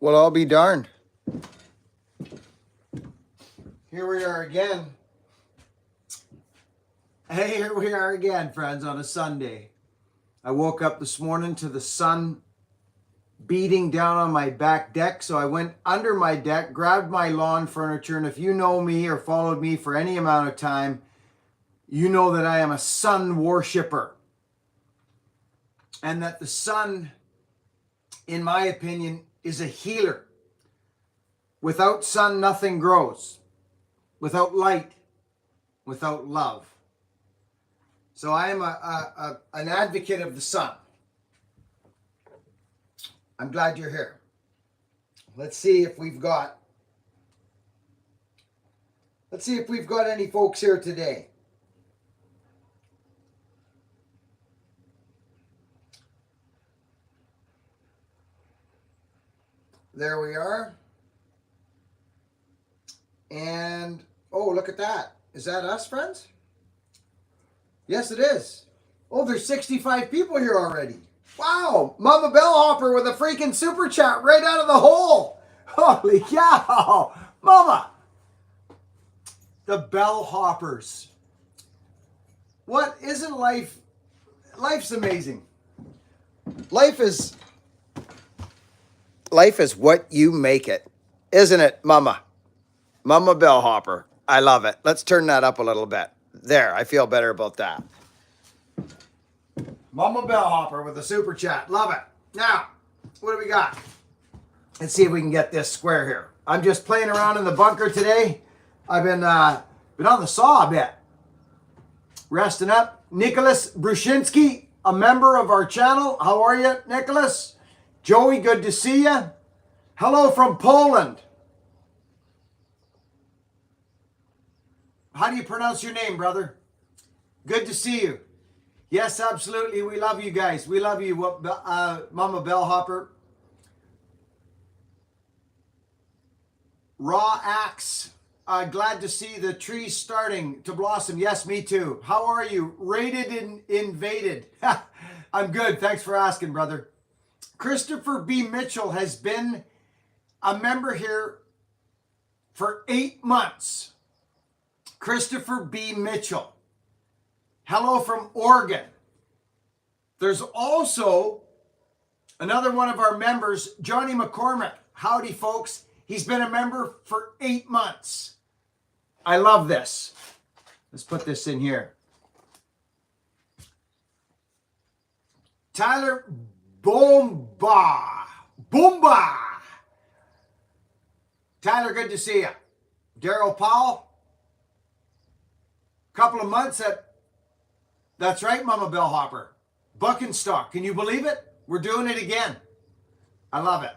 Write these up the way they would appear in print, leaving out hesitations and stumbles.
Well, I'll be darned. Here we are again. Hey, here we are again, friends, on a Sunday. I woke up this morning to the sun beating down on my back deck, so I went under my deck, grabbed my lawn furniture, and if you know me or followed me for any amount of time, you know that I am a sun worshiper. And that the sun, in my opinion, is a healer. Without sun, nothing grows. Without light, without love. So I am an advocate of the sun. I'm glad you're here. Let's see if we've got any folks here today. There we are. And, oh, look at that. Is that us, friends? Yes, it is. Oh, there's 65 people here already. Wow. Mama Bellhopper with a freaking super chat right out of the hole. Holy cow. Mama. The Bellhoppers. What isn't life? Life's amazing. Life is what you make it. Isn't it, Mama? Mama Bellhopper. I love it. Let's turn that up a little bit. There, I feel better about that. Mama Bellhopper with a super chat. Love it. Now, what do we got? Let's see if we can get this square here. I'm just playing around in the bunker today. I've been on the saw a bit. Resting up. Nicholas Brushinsky, a member of our channel. How are you, Nicholas? Joey, good to see you. Hello from Poland. How do you pronounce your name, brother? Good to see you. Yes, absolutely. We love you guys. We love you, Mama Bellhopper. Raw Axe. Glad to see the trees starting to blossom. Yes, me too. How are you? Raided and invaded. I'm good. Thanks for asking, brother. Christopher B. Mitchell has been a member here for 8 months. Christopher B. Mitchell. Hello from Oregon. There's also another one of our members, Johnny McCormick. Howdy, folks. He's been a member for 8 months. I love this. Let's put this in here. Tyler Boomba. Tyler, good to see you. Daryl Powell. Couple of months that's right, Mama Bellhopper. Buck and stock. Can you believe it? We're doing it again. I love it.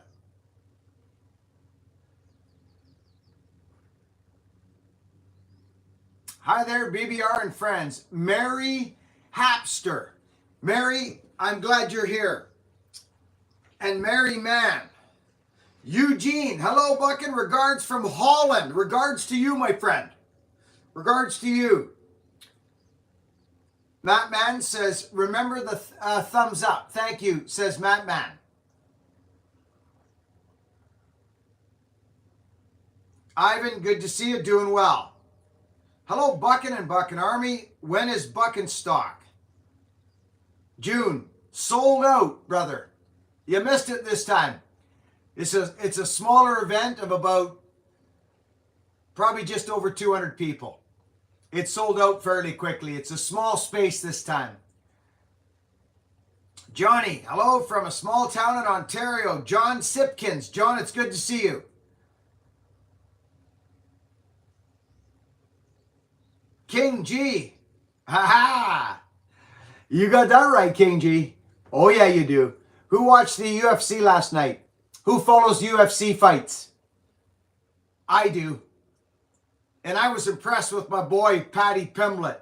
Hi there, BBR and friends. Mary Hapster. Mary, I'm glad you're here. And Mary Mann. Eugene, hello, Buck, and regards from Holland. Regards to you, my friend. Regards to you. Matt Mann says, remember the thumbs up. Thank you, says Matt Mann. Ivan, good to see you, doing well. Hello, Buckin and Buckin Army. When is Buckin stock? June. Sold out, brother. You missed it this time. It's a smaller event of about probably just over 200 people. It sold out fairly quickly. It's a small space this time. Johnny, hello from a small town in Ontario. John Sipkins. John, it's good to see you. King G. Ha-ha. You got that right, King G. Oh, yeah, you do. Who watched the UFC last night? Who follows UFC fights? I do. And I was impressed with my boy, Paddy Pimblett.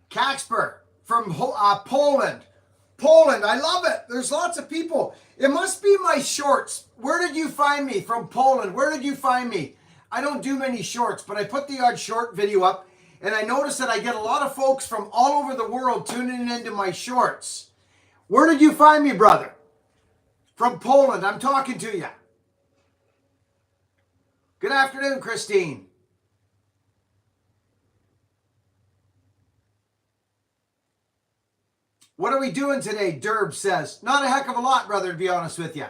Kasper from Poland. Poland, I love it. There's lots of people. It must be my shorts. Where did you find me? From Poland. Where did you find me? I don't do many shorts, but I put the odd short video up, and I noticed that I get a lot of folks from all over the world tuning into my shorts. Where did you find me, brother? From Poland. I'm talking to you. Good afternoon, Christine. What are we doing today? Derb says. Not a heck of a lot, brother, to be honest with you.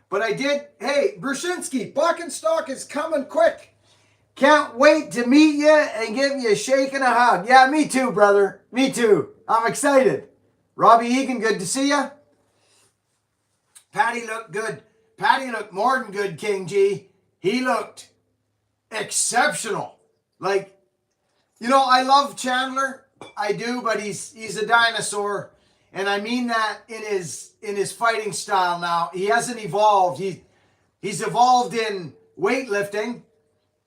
But I did. Hey, Brzezinski, Buckenstock is coming quick. Can't wait to meet you and give you a shake and a hug. Yeah, me too, brother. Me too. I'm excited. Robbie Egan, good to see you. Patty looked good. Patty looked more than good, King G. He looked exceptional. Like, you know, I love Chandler. I do, but he's a dinosaur. And I mean that in his fighting style now. He hasn't evolved. He's evolved in weightlifting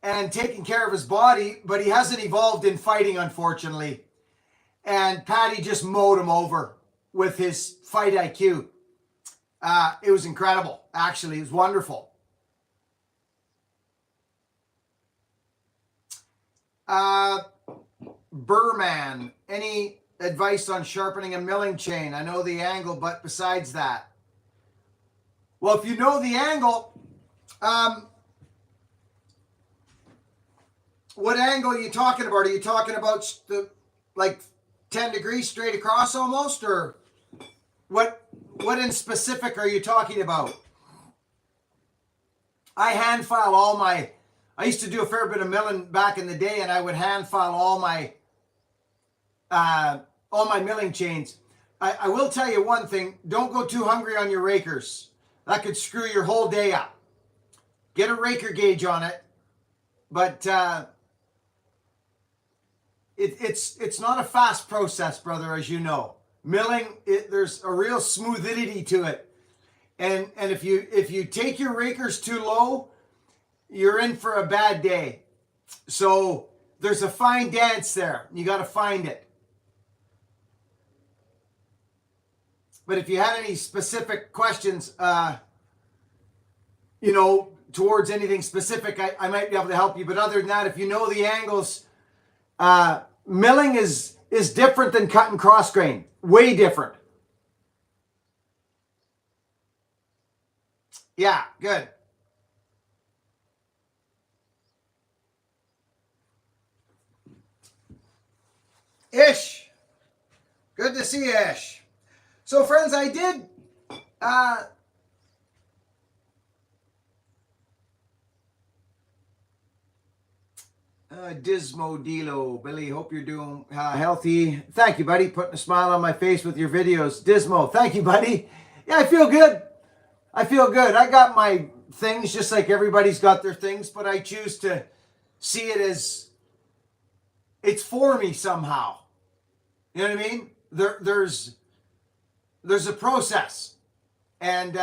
and taking care of his body, but he hasn't evolved in fighting, unfortunately. And Patty just mowed him over with his fight IQ. It was incredible, actually. It was wonderful. Burman, any advice on sharpening a milling chain? I know the angle, but besides that. Well, if you know the angle, what angle are you talking about? Are you talking about the like 10 degrees straight across almost, or what in specific are you talking about? I hand file I used to do a fair bit of milling back in the day, and I would hand file all my milling chains. I will tell you one thing. Don't go too hungry on your rakers. That could screw your whole day up. Get a raker gauge on it. But it's not a fast process, brother, as you know. Milling, there's a real smoothity to it. And if you take your rakers too low, you're in for a bad day. So there's a fine dance there. You got to find it. But if you had any specific questions, towards anything specific, I might be able to help you. But other than that, if you know the angles, milling is different than cut and cross grain. Way different. Yeah, good. Ish. Good to see you, Ish. So, friends, I did Dismo Dilo. Billy, hope you're doing healthy. Thank you, buddy. Putting a smile on my face with your videos. Dismo, thank you, buddy. Yeah, I feel good. I feel good. I got my things just like everybody's got their things, but I choose to see it as it's for me somehow. You know what I mean? There's a process. And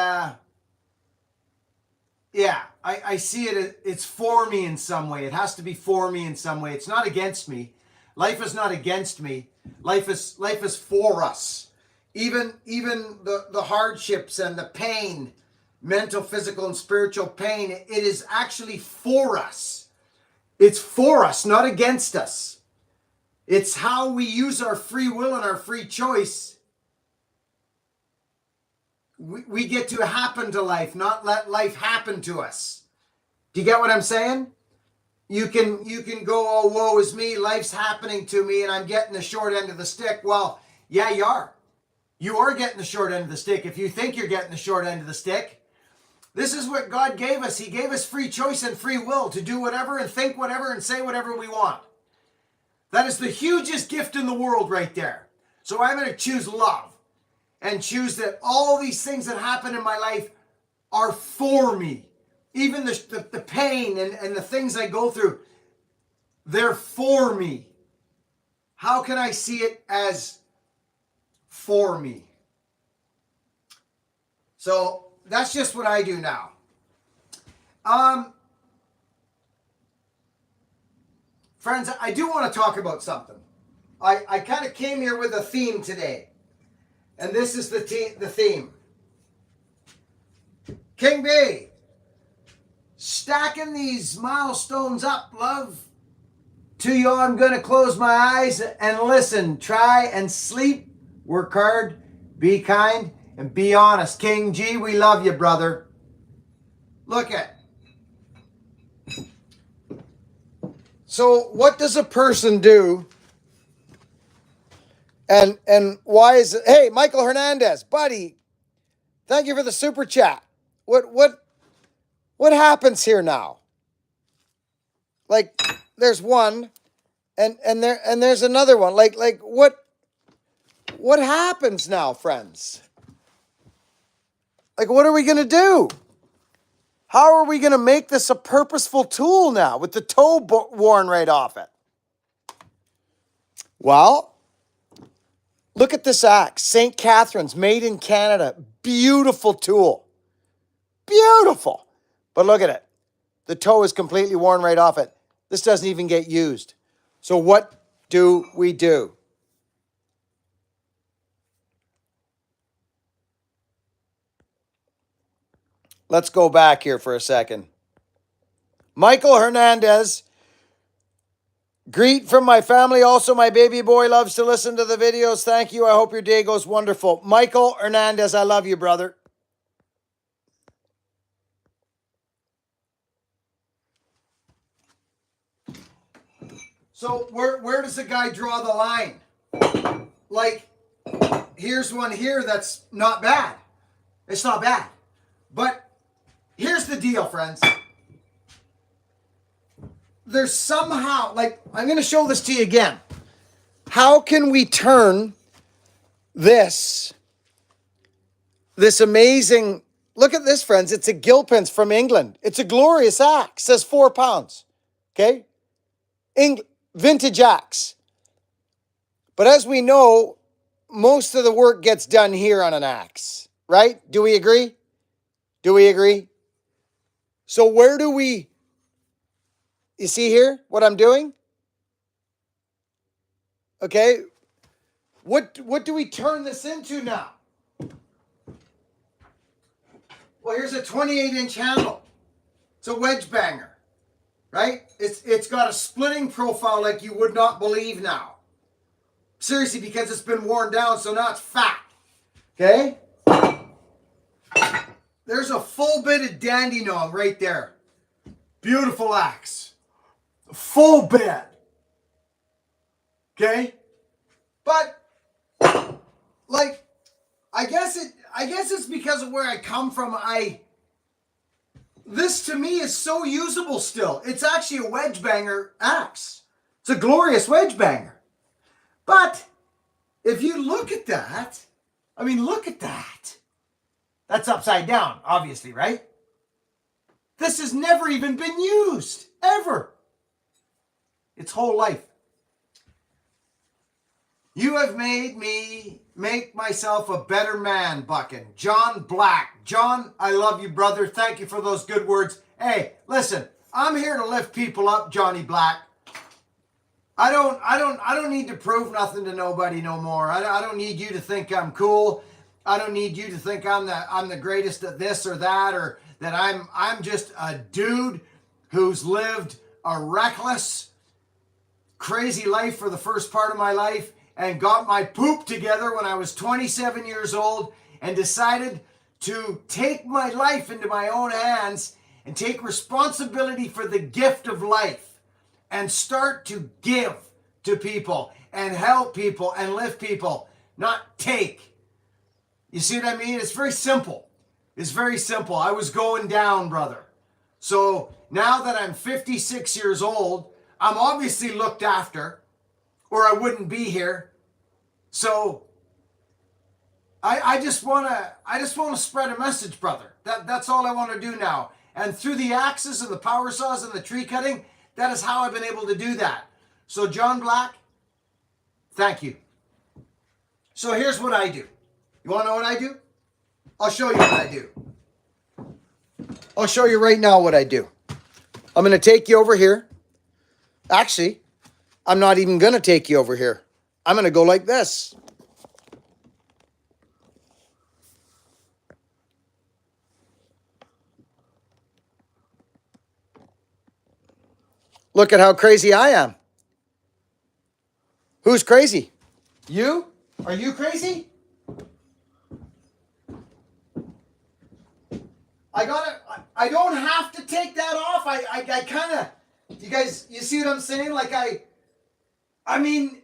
yeah, I see it. It's for me in some way. It has to be for me in some way. It's not against me. Life is not against me. Life is for us. Even the hardships and the pain, mental, physical, and spiritual pain, it is actually for us. It's for us, not against us. It's how we use our free will and our free choice. We get to happen to life, not let life happen to us. Do you get what I'm saying? You can go, oh, woe is me, life's happening to me and I'm getting the short end of the stick. Well, yeah, you are. You are getting the short end of the stick if you think you're getting the short end of the stick. This is what God gave us. He gave us free choice and free will to do whatever and think whatever and say whatever we want. That is the hugest gift in the world right there. So I'm going to choose love and choose that all these things that happen in my life are for me. Even the pain and the things I go through, they're for me. How can I see it as for me? So that's just what I do now. Friends, I do want to talk about something. I kind of came here with a theme today. And this is the theme. King B, stacking these milestones up, love. To you, I'm going to close my eyes and listen. Try and sleep. Work hard. Be kind and be honest. King G, we love you, brother. Look at. So what does a person do? And why is it? Hey, Michael Hernandez, buddy, thank you for the super chat. What happens here now? Like, there's one, and there's another one. Like what happens now, friends? Like, what are we gonna do? How are we gonna make this a purposeful tool now with the toe worn right off it? Well, look at this axe, St. Catherine's, made in Canada. Beautiful tool. Beautiful. But look at it. The toe is completely worn right off it. This doesn't even get used. So what do we do? Let's go back here for a second. Michael Hernandez, greet from my family. Also, my baby boy loves to listen to the videos. Thank you. I hope your day goes wonderful. Michael Hernandez, I love you, brother. So where does the guy draw the line? Like, here's one here that's not bad. It's not bad. But here's the deal, friends. There's somehow, like, I'm going to show this to you again. How can we turn this amazing, look at this, friends. It's a Gilpins from England. It's a glorious axe. It says 4 pounds. Okay? Vintage axe. But as we know, most of the work gets done here on an axe, right? Do we agree? Do we agree? So where do we, you see here what I'm doing? Okay. What do we turn this into now? Well, here's a 28-inch handle. It's a wedge banger. Right? It's got a splitting profile like you would not believe now. Seriously, because it's been worn down, so now it's fat. Okay? There's a full-bitted Dandenong right there. Beautiful axe. Full bed. Okay? But, like, I guess it's because of where I come from. This to me is so usable still. It's actually a wedge banger axe. It's a glorious wedge banger. But if you look at that, I mean, look at that. That's upside down, obviously, right? This has never even been used, ever. Its whole life. You have made me make myself a better man, Buckin. John Black. John, I love you, brother. Thank you for those good words. Hey, listen, I'm here to lift people up, Johnny Black. I don't need to prove nothing to nobody no more. I don't need you to think I'm cool. I don't need you to think I'm the greatest at this or that, or that I'm just a dude who's lived a reckless, crazy life for the first part of my life, and got my poop together when I was 27 years old and decided to take my life into my own hands and take responsibility for the gift of life and start to give to people and help people and lift people, not take. You see what I mean? It's very simple. It's very simple. I was going down, brother. So now that I'm 56 years old, I'm obviously looked after, or I wouldn't be here. So I just wanna spread a message, brother. That's all I want to do now. And through the axes and the power saws and the tree cutting, that is how I've been able to do that. So John Black, thank you. So here's what I do. You want to know what I do? I'll show you what I do. I'll show you right now what I do. I'm going to take you over here. Actually, I'm not even going to take you over here. I'm going to go like this. Look at how crazy I am. Who's crazy? You? Are you crazy? I don't have to take that off. I kind of, you see what I'm saying? Like I mean,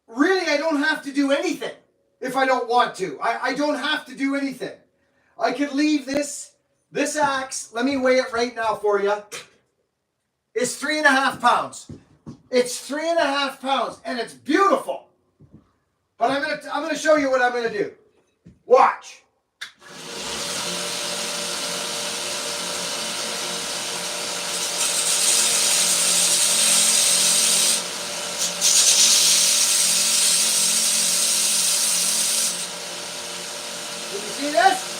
really, I don't have to do anything if I don't want to. I don't have to do anything. I could leave this axe. Let me weigh it right now for you. It's 3.5 pounds. It's 3.5 pounds, and it's beautiful. But I'm gonna show you what I'm gonna do. Watch. Can you see this?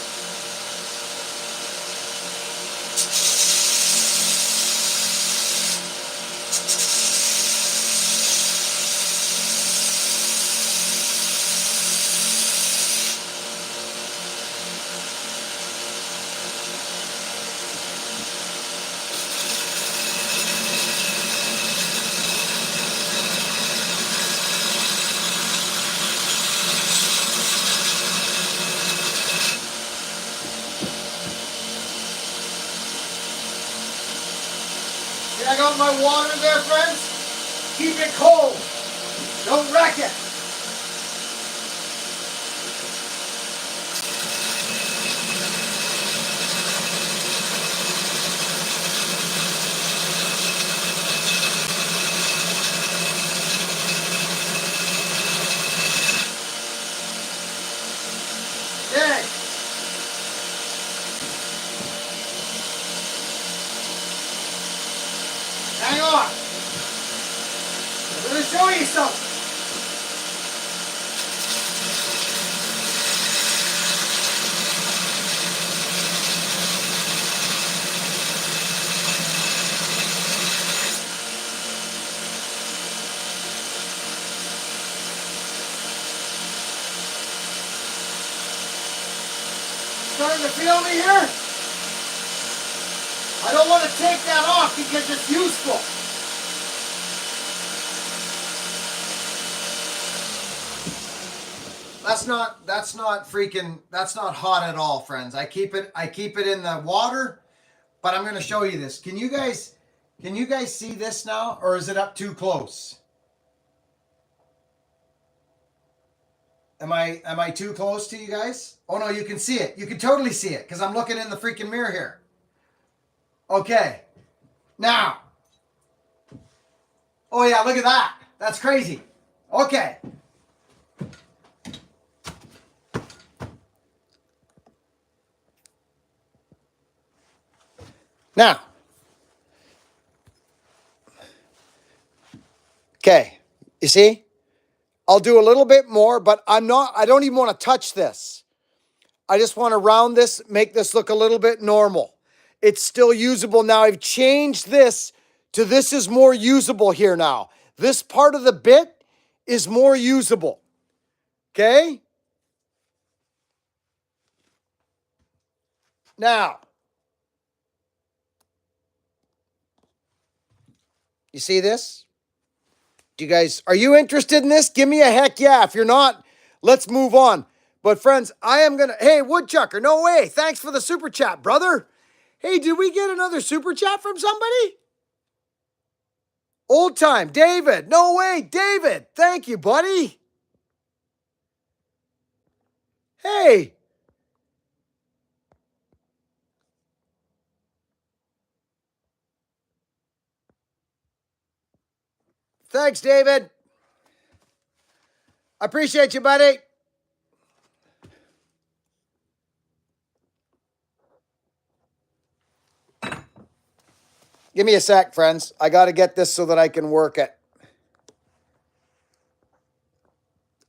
I got my water there, friends. Keep it cold. Don't wreck it. Okay. Hang on. I'm going to show you something. Starting to feel me here? I don't want to take that off because it's useful. That's not hot at all, friends. I keep it in the water, but I'm going to show you this. Can you guys see this now, or is it up too close? Am I too close to you guys? Oh no, you can see it. You can totally see it because I'm looking in the freaking mirror here. Okay. Now. Oh yeah, look at that. That's crazy. Okay. Now. Okay. You see? I'll do a little bit more, but I don't even want to touch this. I just want to round this, make this look a little bit normal. It's still usable. Now I've changed this to this is more usable here now. This part of the bit is more usable. Okay? Now, you see this? Do you guys, are you interested in this? Give me a heck yeah. If you're not, let's move on. But friends, I am going to, hey, Woodchucker, no way. Thanks for the super chat, brother. Hey, did we get another super chat from somebody? Old time, David. No way, David. Thank you, buddy. Hey. Thanks, David. I appreciate you, buddy. Give me a sec, friends. I got to get this so that I can work it.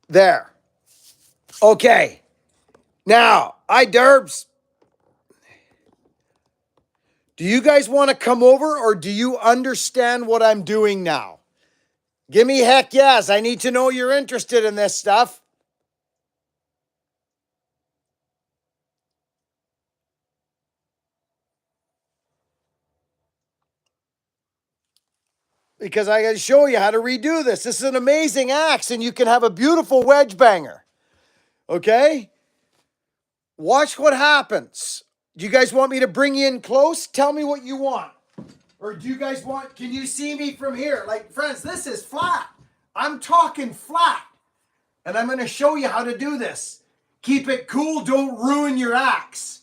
There. Okay. Now, Derbs. Do you guys want to come over or do you understand what I'm doing now? Give me heck yes. I need to know you're interested in this stuff. Because I got to show you how to redo this. This is an amazing axe and you can have a beautiful wedge banger. Okay? Watch what happens. Do you guys want me to bring you in close? Tell me what you want. Or do you guys want, can you see me from here? Like, friends, this is flat. I'm talking flat. And I'm going to show you how to do this. Keep it cool. Don't ruin your axe.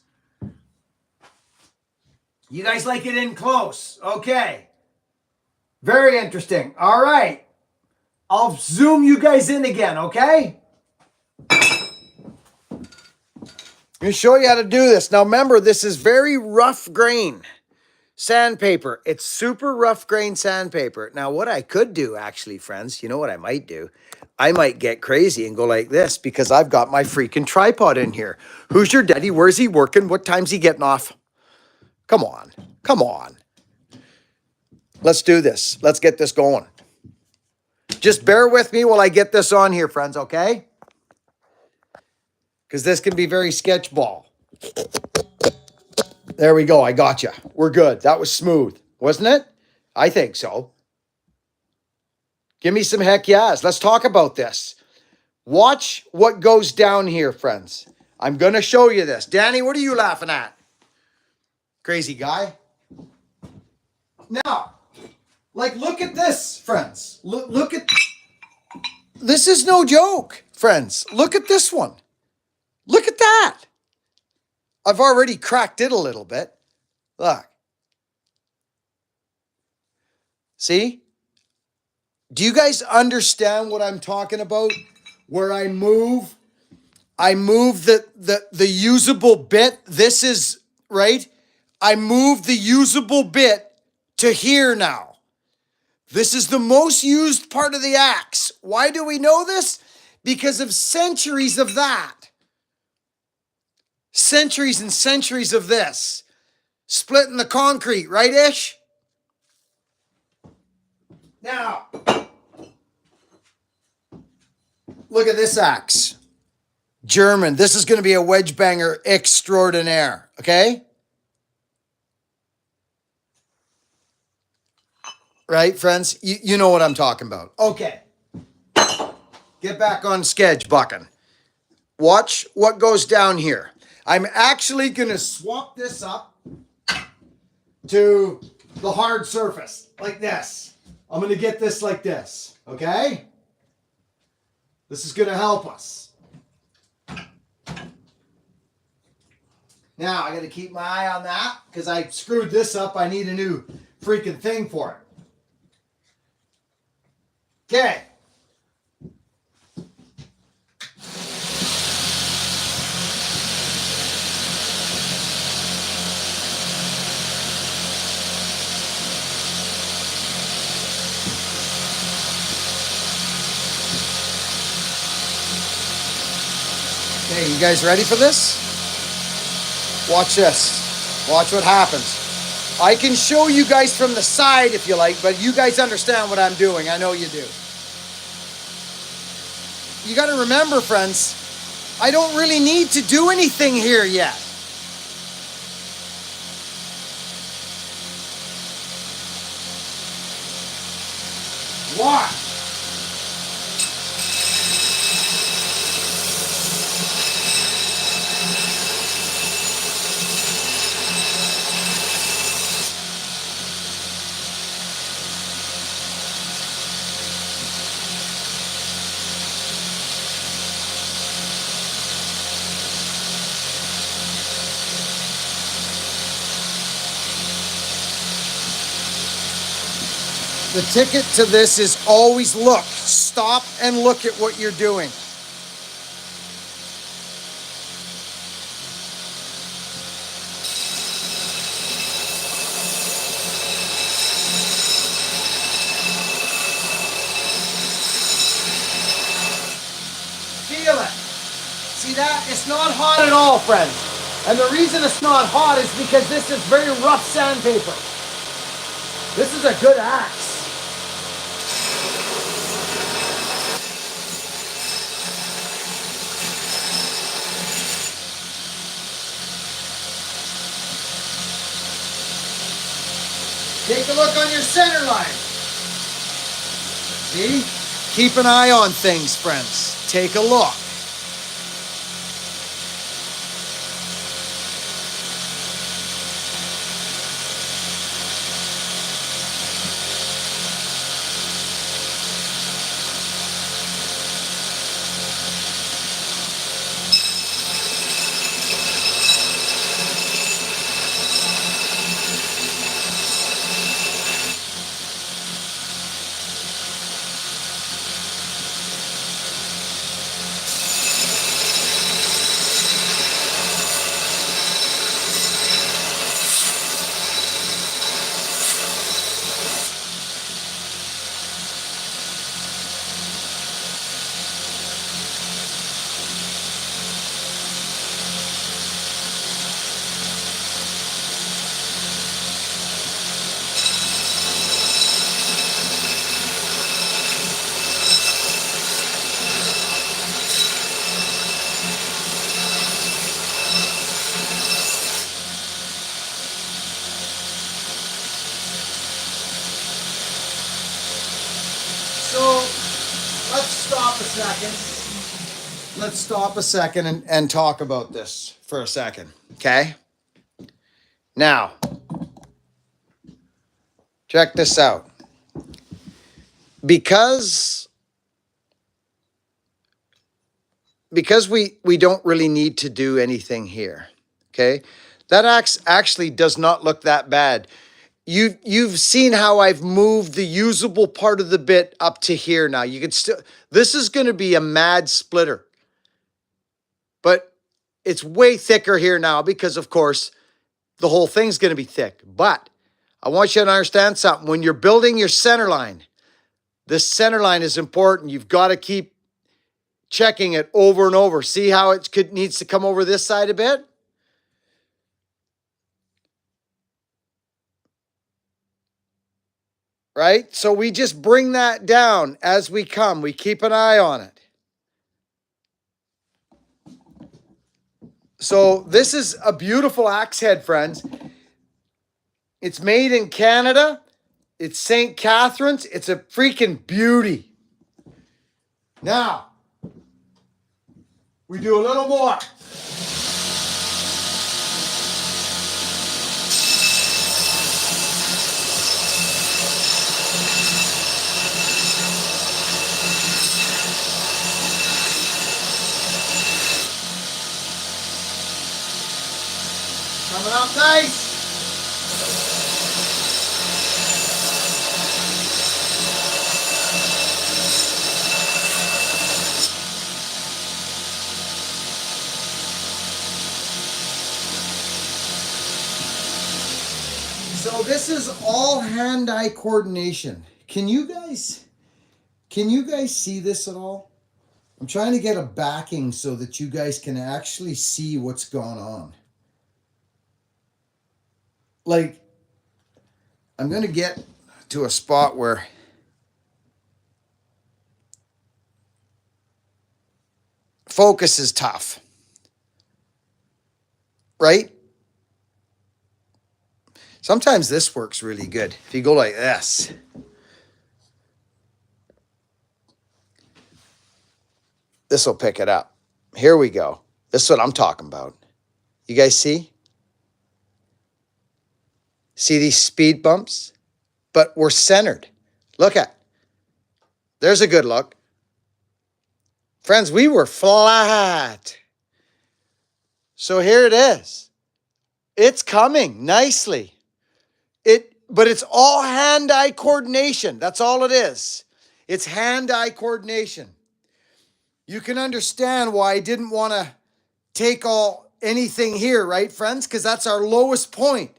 You guys like it in close. Okay. Very interesting. All right. I'll zoom you guys in again, okay? I'm going to show you how to do this. Now, remember, this is very rough grain sandpaper. It's super rough grain sandpaper. Now, what I could do, actually, friends, you know what I might do? I might get crazy and go like this because I've got my freaking tripod in here. Who's your daddy? Where's he working? What time's he getting off? Come on. Come on. Let's do this. Let's get this going. Just bear with me while I get this on here, friends, okay? Because this can be very sketchball. There we go. I got you. We're good. That was smooth, wasn't it? I think so. Give me some heck yes. Let's talk about this. Watch what goes down here, friends. I'm going to show you this. Danny, what are you laughing at? Crazy guy. Now, like, look at this, friends. Look at... This is no joke, friends. Look at this one. Look at that. I've already cracked it a little bit. Look. See? Do you guys understand what I'm talking about? Where I move the usable bit. This is, right? I move the usable bit to here now. This is the most used part of the axe. Why do we know this? Because of centuries of that. Centuries and centuries of this. Splitting the concrete, right, Ish? Now, look at this axe. German. This is going to be a wedge banger extraordinaire, okay? Right, friends? You know what I'm talking about. Okay. Get back on sketch, Buckin. Watch what goes down here. I'm actually going to swap this up to the hard surface, like this. I'm going to get this like this, okay? This is going to help us. Now, I got to keep my eye on that because I screwed this up. I need a new freaking thing for it. Okay. Okay, you guys ready for this? Watch this. Watch what happens. I can show you guys from the side if you like, but you guys understand what I'm doing. I know you do. You got to remember, friends, I don't really need to do anything here yet. Watch. The ticket to this is always look. Stop and look at what you're doing. Feel it. See that? It's not hot at all, friends. And the reason it's not hot is because this is very rough sandpaper. This is a good axe. Take a look on your center line. See? Keep an eye on things, friends. Take a look. second. Let's stop a second and talk about this for a second. Okay? Now, check this out. Because we don't really need to do anything here. Okay? That actually does not look that bad. You've seen how I've moved the usable part of the bit up to here now. You can still, this is going to be a mad splitter. But it's way thicker here now because, of course, the whole thing's going to be thick. But I want you to understand something. When you're building your center line, this center line is important. You've got to keep checking it over and over. See how it needs to come over this side a bit? Right? So we just bring that down as we come. We keep an eye on it. So this is a beautiful axe head, friends. It's made in Canada. It's St. Catharines. It's a freaking beauty. Now, we do a little more. Coming up nice. So this is all hand-eye coordination. Can you guys see this at all? I'm trying to get a backing so that you guys can actually see what's going on. Like, I'm going to get to a spot where focus is tough. Right? Sometimes this works really good. If you go like this. This will pick it up. Here we go. This is what I'm talking about. You guys see? See these speed bumps? But we're centered. Look at. There's a good look. Friends, we were flat. So here it is. It's coming nicely. But it's all hand-eye coordination. That's all it is. It's hand-eye coordination. You can understand why I didn't want to take anything here, right, friends? Because that's our lowest point.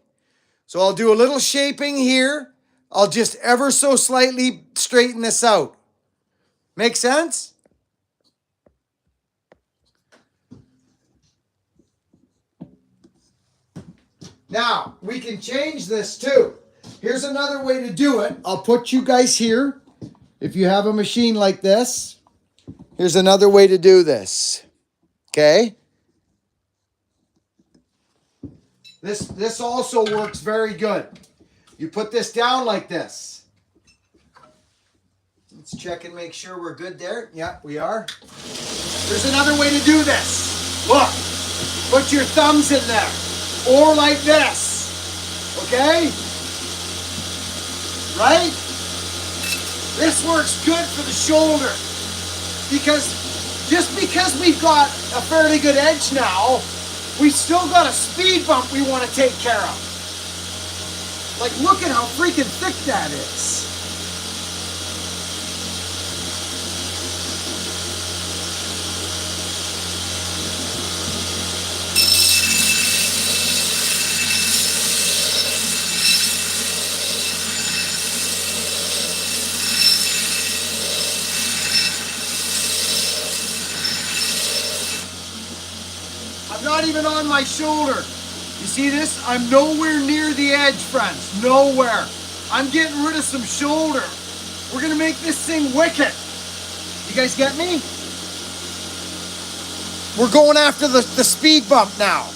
So I'll do a little shaping here. I'll just ever so slightly straighten this out. Make sense? Now, we can change this too. Here's another way to do it. I'll put you guys here. If you have a machine like this, here's another way to do this. Okay? This also works very good. You put this down like this. Let's check and make sure we're good there. Yeah, we are. There's another way to do this. Look, put your thumbs in there. Or like this. Okay? Right? This works good for the shoulder. Just because we've got a fairly good edge now, we still got a speed bump we want to take care of. Like, look at how freaking thick that is. Not even on my shoulder. You see this? I'm nowhere near the edge, friends. Nowhere. I'm getting rid of some shoulder. We're going to make this thing wicked. You guys get me? We're going after the speed bump now.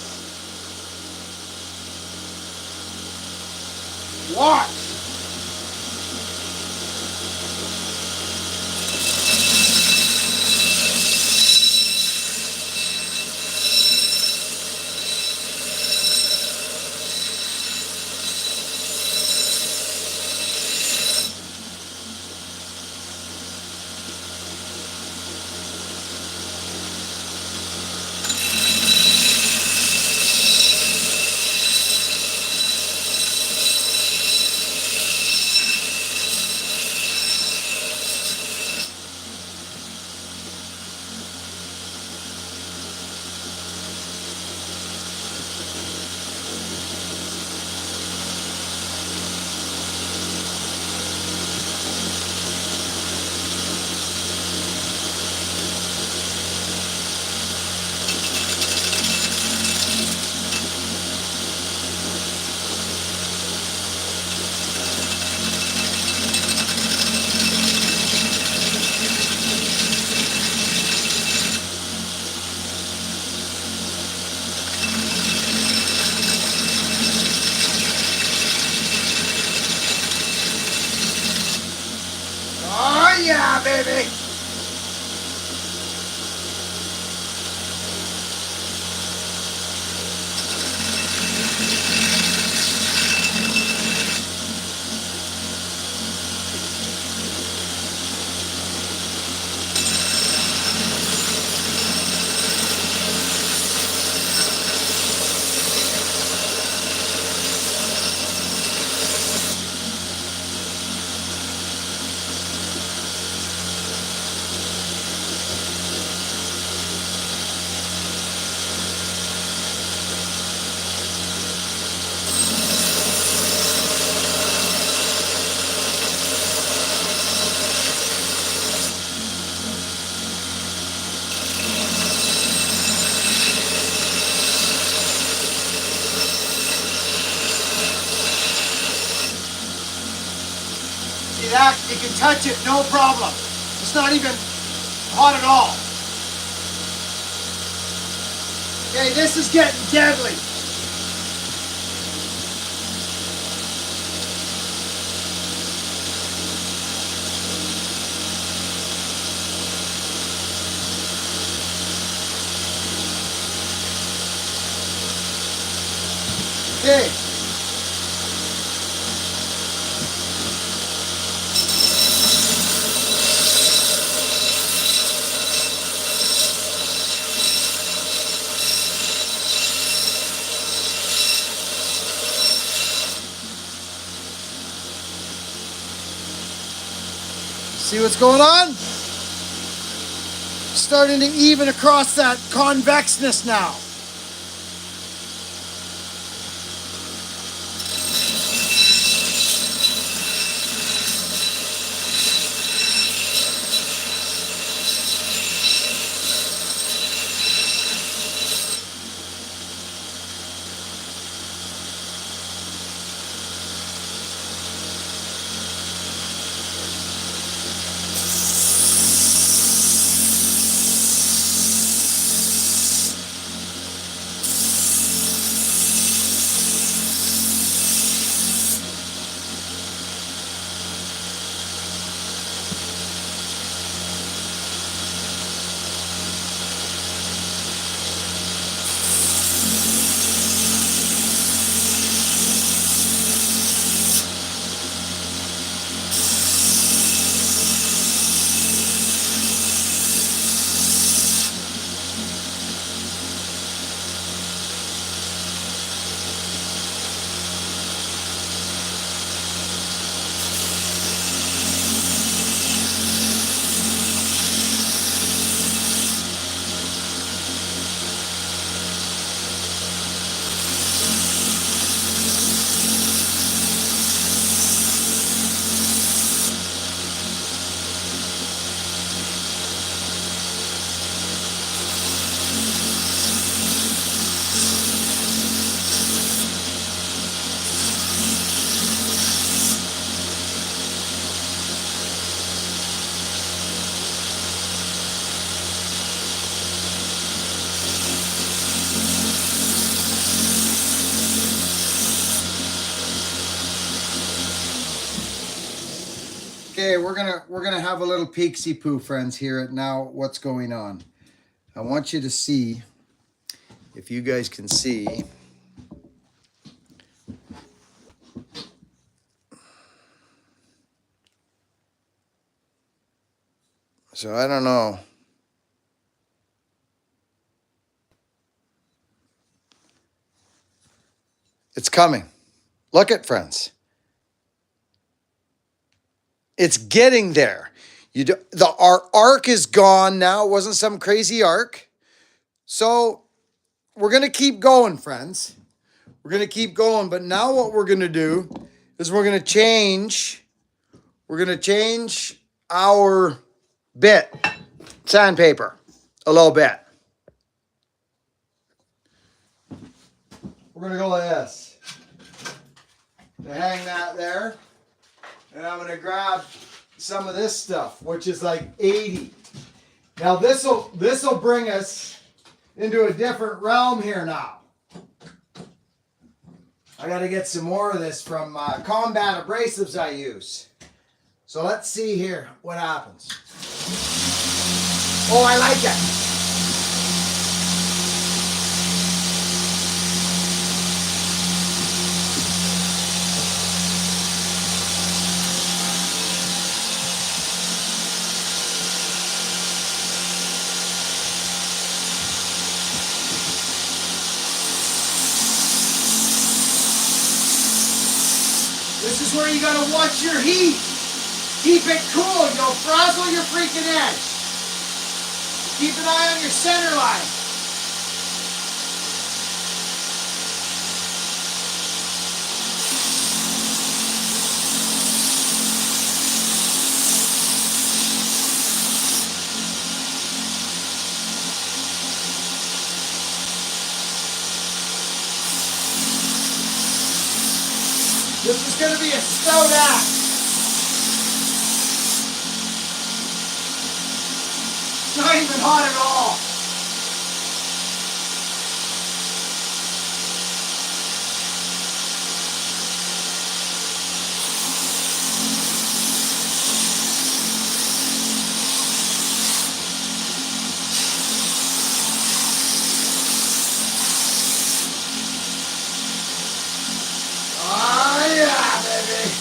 Watch. Zach, you can touch it, no problem. It's not even hot at all. Okay, this is getting deadly. Okay. See what's going on? Starting to even across that convexness now. Okay, we're gonna have a little peeksy poo, friends, here at now what's going on. I want you to see, if you guys can see. So I don't know. It's coming. Look at, friends. It's getting there. Our arc is gone now. It wasn't some crazy arc. So we're going to keep going, friends. We're going to keep going. But now what we're going to do is we're going to change. We're going to change our bit, sandpaper, a little bit. We're going to go like this. To hang that there. And I'm going to grab some of this stuff, which is like 80. Now this'll bring us into a different realm here now. I got to get some more of this from combat abrasives I use. So let's see here what happens. Oh, I like it. This is where you gotta watch your heat. Keep it cool. You'll frazzle your freaking edge. Keep an eye on your center line. This is going to be a stout axe. even hot at all. Oh yeah, baby.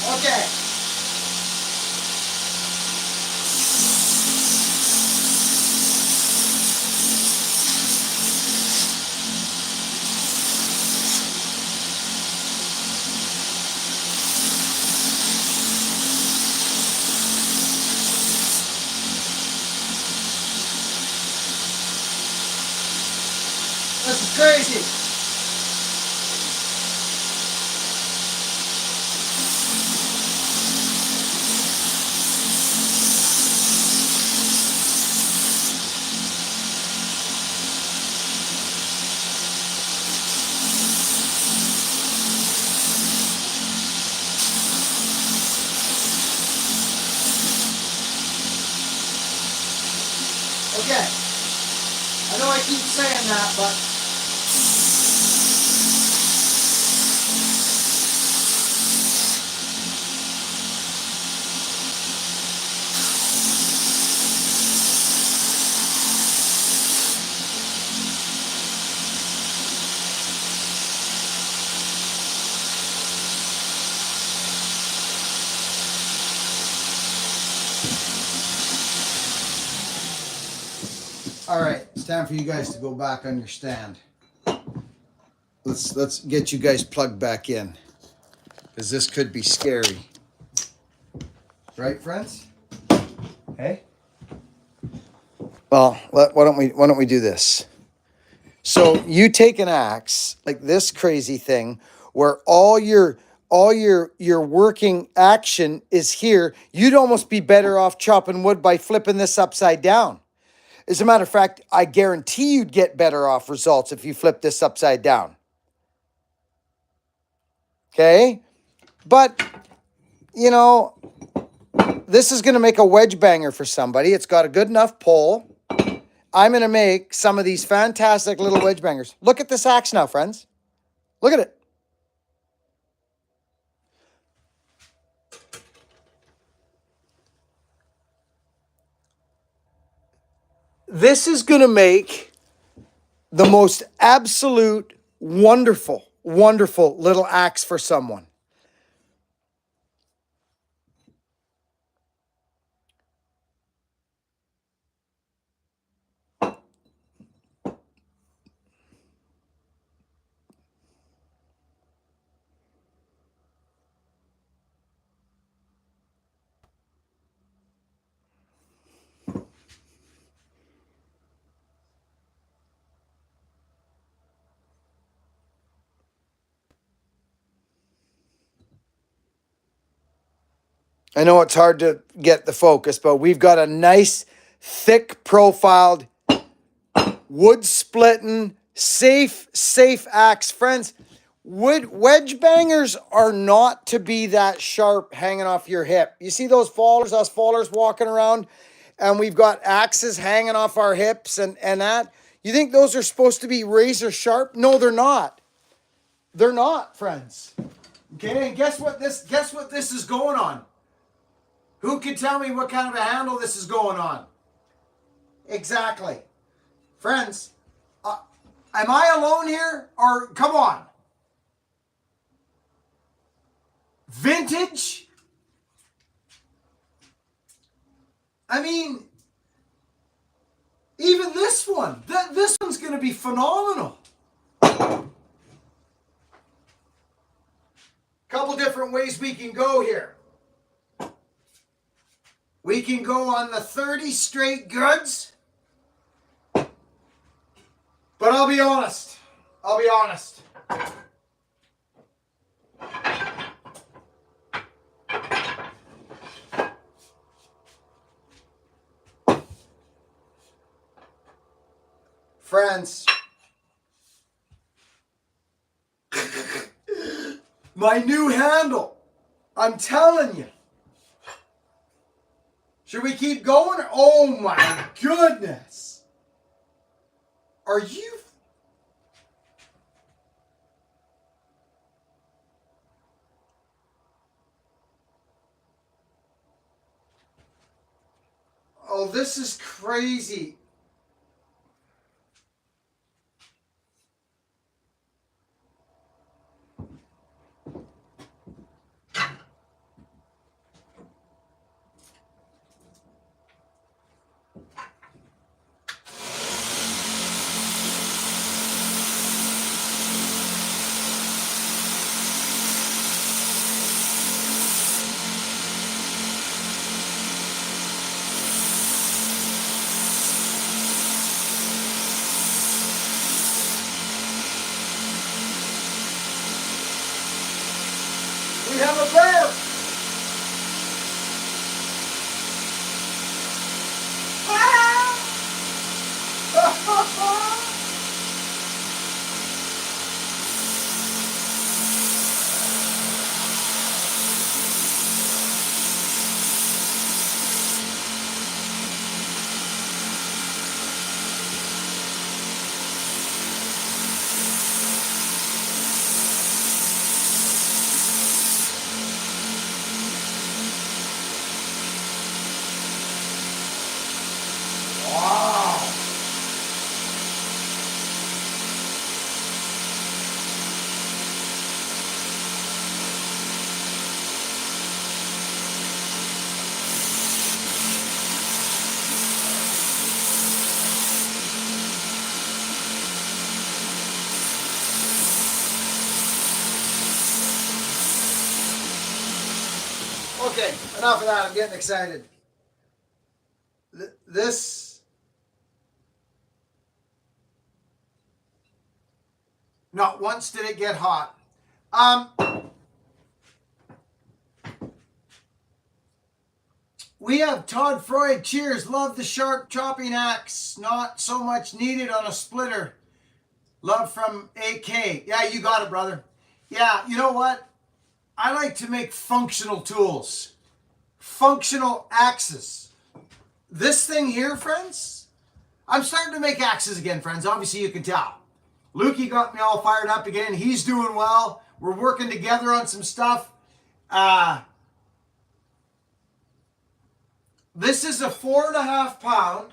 Okay. This is crazy. Okay. I know I keep saying that, but all right, it's time for you guys to go back on your stand. Let's get you guys plugged back in, because this could be scary. Right, friends? Hey. Well, why don't we do this? So you take an axe like this crazy thing, where all your working action is here. You'd almost be better off chopping wood by flipping this upside down. As a matter of fact, I guarantee you'd get better off results if you flip this upside down. Okay? But, you know, this is going to make a wedge banger for somebody. It's got a good enough pull. I'm going to make some of these fantastic little wedge bangers. Look at this axe now, friends. Look at it. This is going to make the most absolute wonderful, wonderful little axe for someone. I know it's hard to get the focus, but we've got a nice, thick profiled, wood splitting, safe axe. Friends, wedge bangers are not to be that sharp hanging off your hip. You see those fallers, us fallers walking around, and we've got axes hanging off our hips and that? You think those are supposed to be razor sharp? No, they're not. They're not, friends. Okay, and guess what this is going on? Who can tell me what kind of a handle this is going on? Exactly. Friends, Am I alone here? Or come on. Vintage? I mean, even this one. This one's going to be phenomenal. Couple different ways we can go here. We can go on the 30 straight goods. But I'll be honest. Friends. My new handle. I'm telling you. Should we keep going? Oh my goodness. Are you... Oh, this is crazy. We have a bear. Wow. Okay, enough of that. I'm getting excited. This, not once did it get hot. We have Todd Freud. Cheers. Love the sharp chopping axe. Not so much needed on a splitter. Love from AK. Yeah, you got it, brother. Yeah, you know what? I like to make functional tools. Functional axes. This thing here, friends, I'm starting to make axes again, friends. Obviously, you can tell. Lukey got me all fired up again. He's doing well. We're working together on some stuff. This is a 4.5 pound.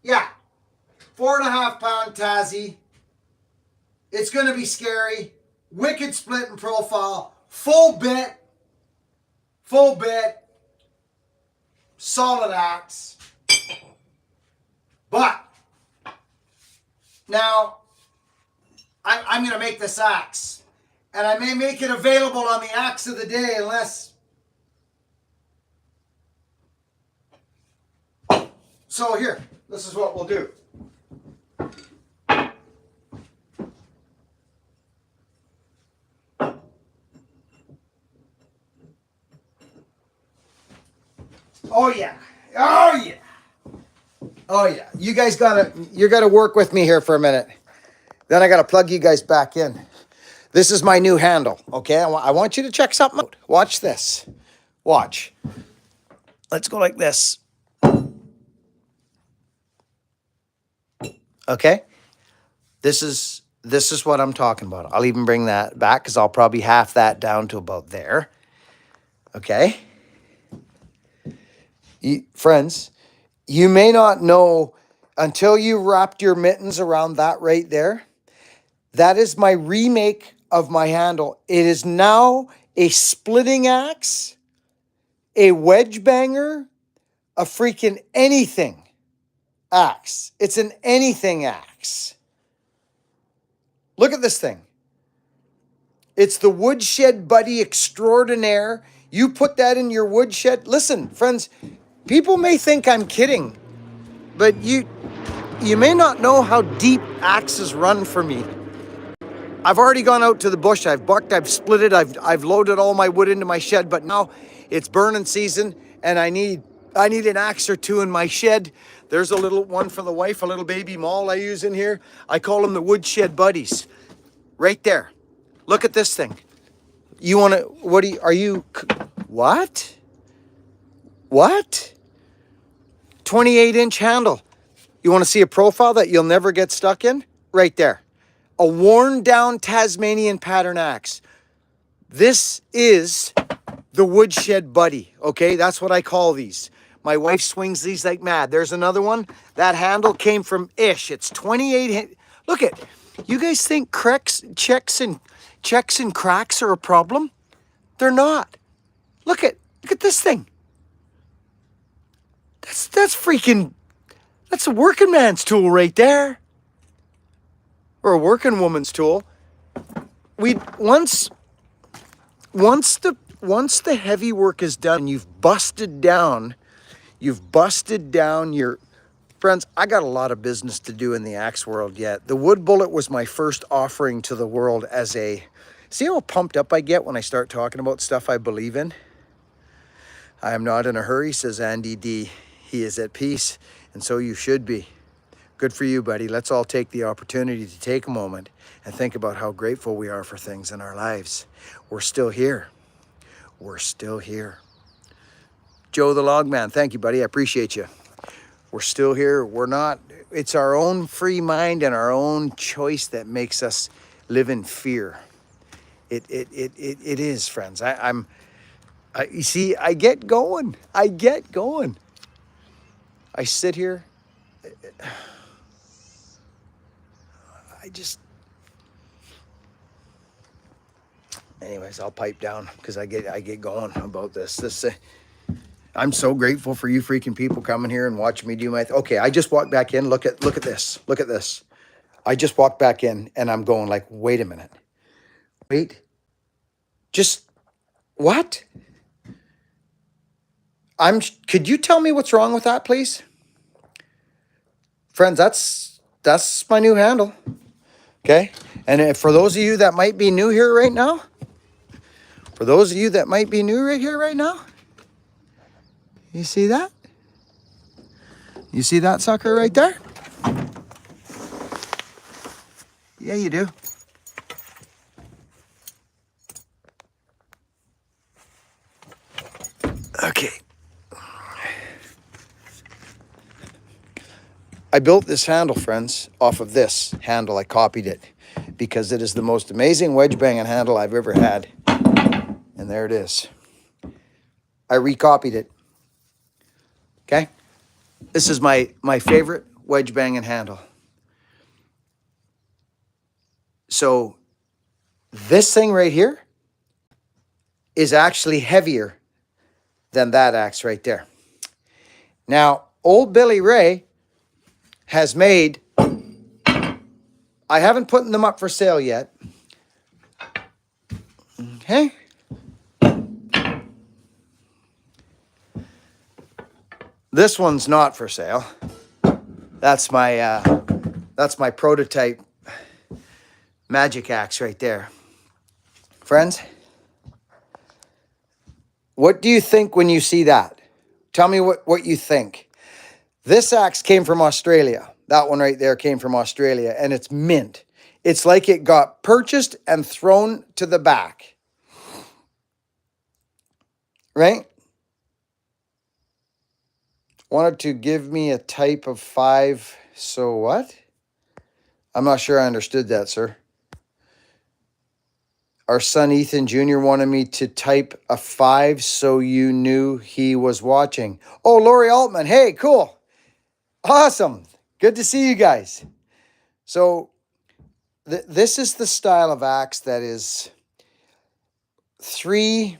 Yeah, 4.5 pound Tassie. It's going to be scary. Wicked split and profile. Full bit. Solid axe. But now I'm going to make this axe. And I may make it available on the axe of the day unless... So here, this is what we'll do. Oh yeah. Oh yeah. Oh yeah. You guys gotta work with me here for a minute. Then I gotta plug you guys back in. This is my new handle, okay? I want you to check something out. Watch this. Watch. Let's go like this. Okay? This is what I'm talking about. I'll even bring that back because I'll probably half that down to about there. Okay? Friends, you may not know until you wrapped your mittens around that right there, that is my remake of my handle. It is now a splitting axe, a wedge banger, a freaking anything axe. It's an anything axe. Look at this thing. It's the Woodshed Buddy Extraordinaire. You put that in your woodshed. Listen, friends, people may think I'm kidding, but you may not know how deep axes run for me. I've already gone out to the bush. I've bucked, I've split it, I've loaded all my wood into my shed, but now it's burning season and I need an axe or two in my shed. There's a little one for the wife, a little baby maul I use in here. I call them the Woodshed Buddies. Right there. Look at this thing. You want to, what? What? 28-inch handle. You want to see a profile that you'll never get stuck in? Right there. A worn down Tasmanian pattern axe. This is the Woodshed Buddy, okay? That's what I call these. My wife swings these like mad. There's another one. That handle came from Ish. It's 28. Look at, you guys think checks and cracks are a problem? They're not. Look at this thing. That's a working man's tool right there. Or a working woman's tool. Once the heavy work is done, you've busted down your friends. I got a lot of business to do in the axe world yet. The wood bullet was my first offering to the world as a, see how pumped up I get when I start talking about stuff I believe in? I am not in a hurry, says Andy D. He is at peace, and so you should be. Good for you, buddy. Let's all take the opportunity to take a moment and think about how grateful we are for things in our lives. We're still here. We're still here. Joe the Logman, thank you, buddy. I appreciate you. We're still here. We're not. It's our own free mind and our own choice that makes us live in fear. It is, friends. You see, I get going. I sit here. Anyways, I'll pipe down because I get going about this. I'm so grateful for you freaking people coming here and watching me do my okay, I just walked back in. Look at this. Look at this. I just walked back in and I'm going like, wait a minute. Wait. Just what? Could you tell me what's wrong with that, please? Friends, that's my new handle. Okay? And for those of you that might be new here right now, you see that? You see that sucker right there? Yeah, you do. Okay. I built this handle, friends, off of this handle. I copied it because it is the most amazing wedge banging handle I've ever had. And there it is. I recopied it. Okay? This is my favorite wedge banging handle. So this thing right here is actually heavier than that axe right there. Now, old Billy Ray has made, I haven't put them up for sale yet. Okay. This one's not for sale. That's my prototype magic axe right there. Friends, what do you think when you see that? Tell me what you think. This axe came from Australia. That one right there came from Australia, and it's mint. It's like it got purchased and thrown to the back. Right? Wanted to give me a type of 5. So what? I'm not sure I understood that, sir. Our son Ethan Jr. wanted me to type a 5 so you knew he was watching. Oh, Lori Altman. Hey, cool. Awesome. Good to see you guys. So this is the style of axe that is 3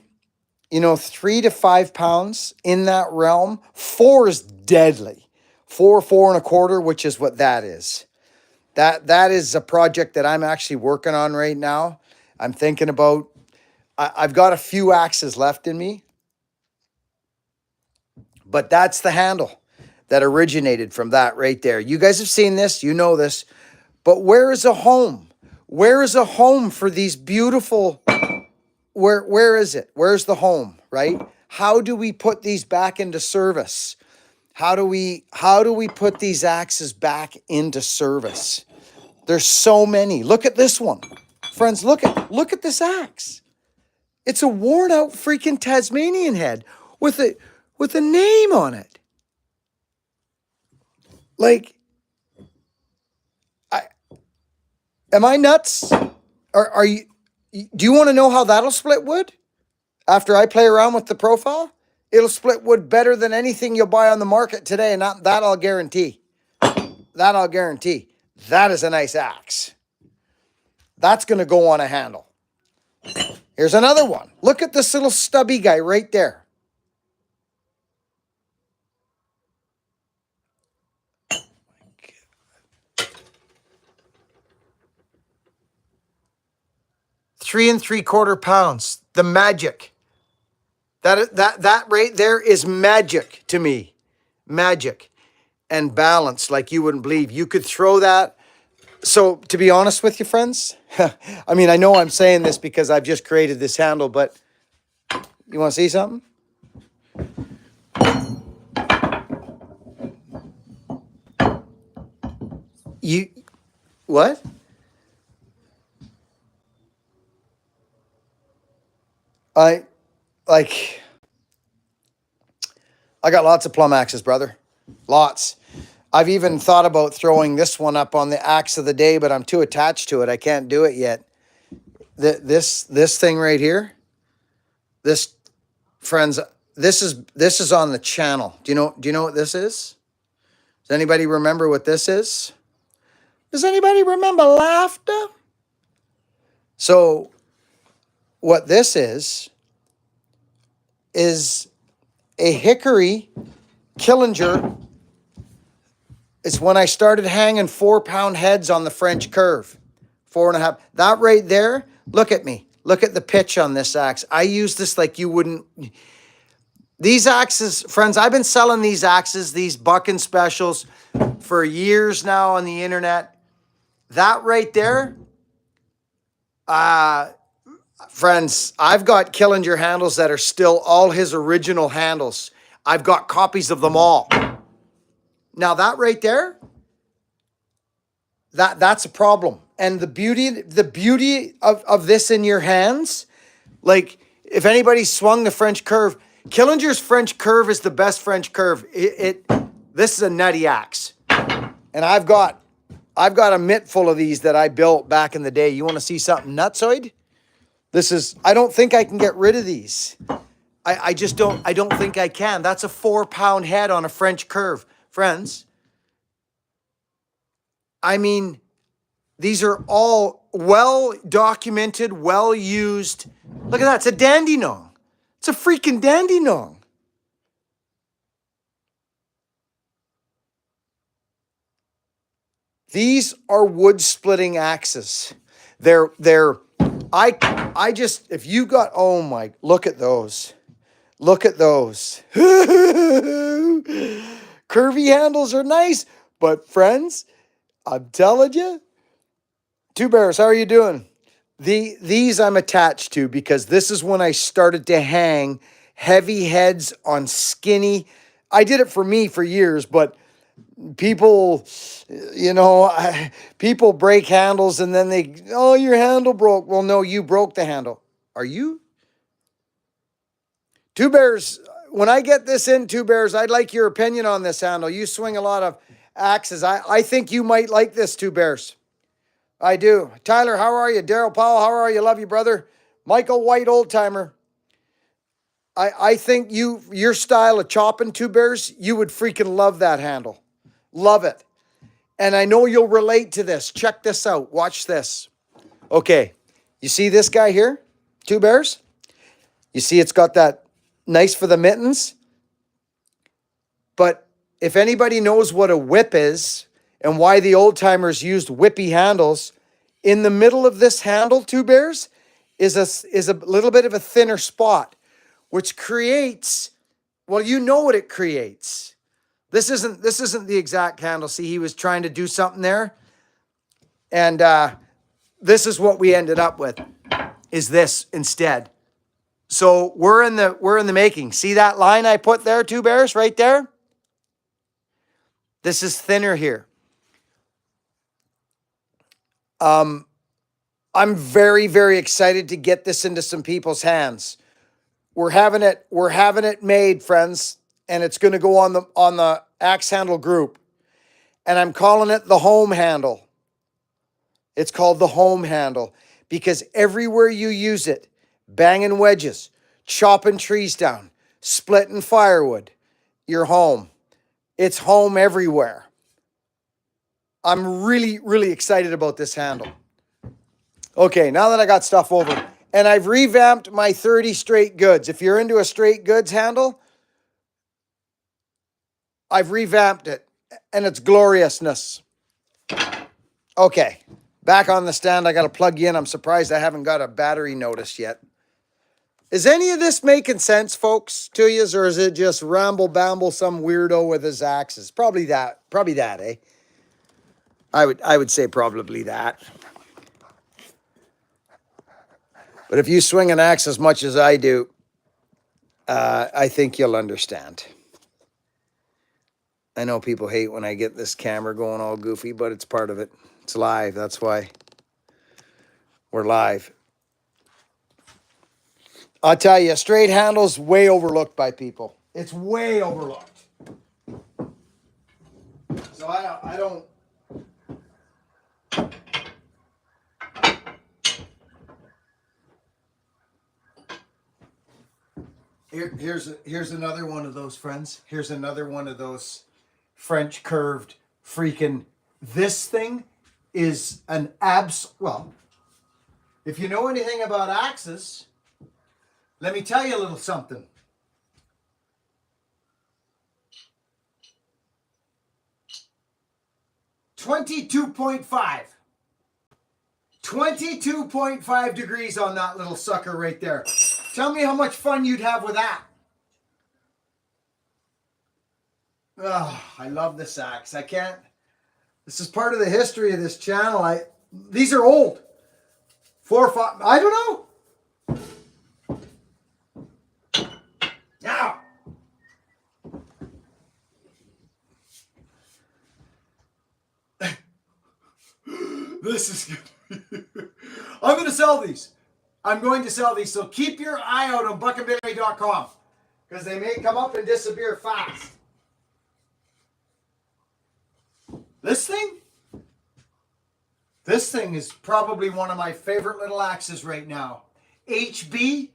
to 5 pounds in that realm. 4 is deadly. 4.25, which is what that is. That is a project that I'm actually working on right now. I'm thinking about, I've got a few axes left in me, but that's the handle that originated from that right there. You guys have seen this, you know this, but where is a home? Where is a home for these beautiful, where is it? Where's the home, right? How do we put these back into service? How do we put these axes back into service? There's so many. Look at this one. Friends, look at this axe. It's a worn out freaking Tasmanian head with a name on it. Like, am I nuts? Are you, do you want to know how that'll split wood? After I play around with the profile, it'll split wood better than anything you'll buy on the market today, and that I'll guarantee. That I'll guarantee. That is a nice axe. That's going to go on a handle. Here's another one. Look at this little stubby guy right there. Three and 3/4 pounds. The magic. That right there is magic to me. Magic. And balance like you wouldn't believe. You could throw that. So to be honest with you, friends, I mean, I know I'm saying this because I've just created this handle, but you want to see something? What? I got lots of plum axes, brother. Lots. I've even thought about throwing this one up on the axe of the day, but I'm too attached to it. I can't do it yet. This thing right here, this, friends, this is on the channel. Do you know what this is? Does anybody remember what this is? Does anybody remember laughter? So what this is a hickory Killinger. It's when I started hanging 4-pound heads on the French curve. 4.5. That right there, look at me. Look at the pitch on this axe. I use this like you wouldn't. These axes, friends, I've been selling these axes, these bucking specials for years now on the internet. That right there, friends, I've got Killinger handles that are still all his original handles. I've got copies of them all. Now that right there, that's a problem. And the beauty of this in your hands, like if anybody swung the French curve, Killinger's French curve is the best French curve. This is a nutty axe. And I've got a mitt full of these that I built back in the day. You want to see something nutsoid? I don't think I can get rid of these. I don't think I can. That's a 4-pound head on a French curve. Friends, I mean, these are all well documented, well used. Look at that. It's a Dandenong. It's a freaking Dandenong. These are wood splitting axes. I just, if you got, oh my, look at those. Look at those. Curvy handles are nice, but friends, I'm telling you, Two Bears, how are you doing? These I'm attached to because this is when I started to hang heavy heads on skinny. I did it for me for years, but people, people break handles and then your handle broke. Well, no, you broke the handle. Are you? Two Bears, when I get this in, Two Bears, I'd like your opinion on this handle. You swing a lot of axes. I think you might like this, Two Bears. I do. Tyler, how are you? Daryl Powell, how are you? Love you, brother. Michael White, old timer. I think your style of chopping, Two Bears, you would freaking love that handle. Love it. And I know you'll relate to this. Check this out. Watch this. Okay. You see this guy here? Two Bears? You see it's got that nice for the mittens? But if anybody knows what a whip is and why the old timers used whippy handles, in the middle of this handle, Two Bears, is a little bit of a thinner spot, which creates, well, you know what it creates. This isn't the exact handle. See, he was trying to do something there. And this is what we ended up with, is this instead. So we're in the making. See that line I put there, Two Bears, right there? This is thinner here. I'm very, very excited to get this into some people's hands. We're having it made, friends, and it's going to go on the axe handle group. And I'm calling it the home handle. It's called the home handle because everywhere you use it, banging wedges, chopping trees down, splitting firewood, you're home. It's home everywhere. I'm really, really excited about this handle. Okay, now that I got stuff over, and I've revamped my 30 straight goods. If you're into a straight goods handle, I've revamped it, and it's gloriousness. Okay, back on the stand. I got to plug you in. I'm surprised I haven't got a battery notice yet. Is any of this making sense, folks, to you, or is it just ramble-bamble some weirdo with his axes? Probably that, eh? I would say probably that. But if you swing an axe as much as I do, I think you'll understand. I know people hate when I get this camera going all goofy, but it's part of it. It's live. That's why we're live. I'll tell you, straight handle's way overlooked by people. It's way overlooked. So I don't. Here's another one of those, friends. Here's another one of those French curved freaking. This thing is an well, if you know anything about axes, let me tell you a little something. $22.5 degrees on that little sucker right there. Tell me how much fun you'd have with that. Oh, I love this axe. I can't. This is part of the history of this channel. These are old. 4 or 5. I don't know. Now. This is good. I'm going to sell these. So keep your eye out on buckandbilly.com because they may come up and disappear fast. This thing is probably one of my favorite little axes right now. HB.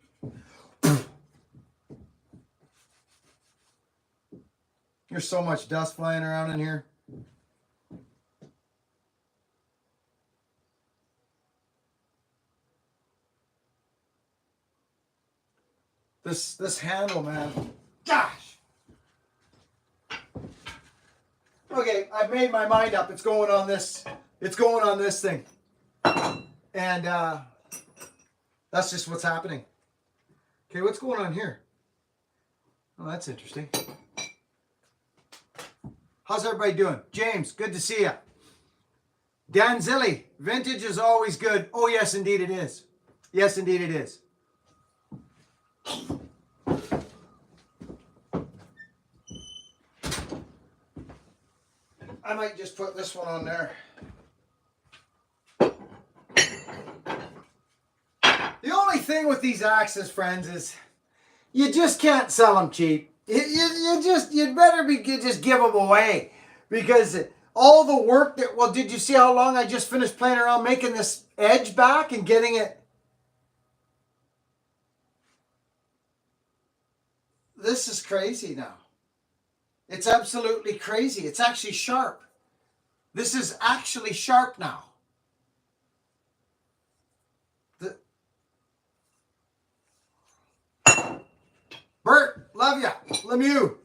There's so much dust flying around in here. This handle, man. Gosh. Okay, I've made my mind up. It's going on this thing. And that's just what's happening. Okay, what's going on here? Oh, that's interesting. How's everybody doing? James, good to see you. Dan Zilli, vintage is always good. Oh, yes, indeed it is. Yes, indeed it is. I might just put this one on there. The only thing with these axes, friends, is you just can't sell them cheap. You'd better just give them away because all the work that, well, did you see how long I just finished playing around making this edge back and getting it? This is crazy now. It's absolutely crazy. It's actually sharp. This is actually sharp now. Bert, love ya. Lemieux.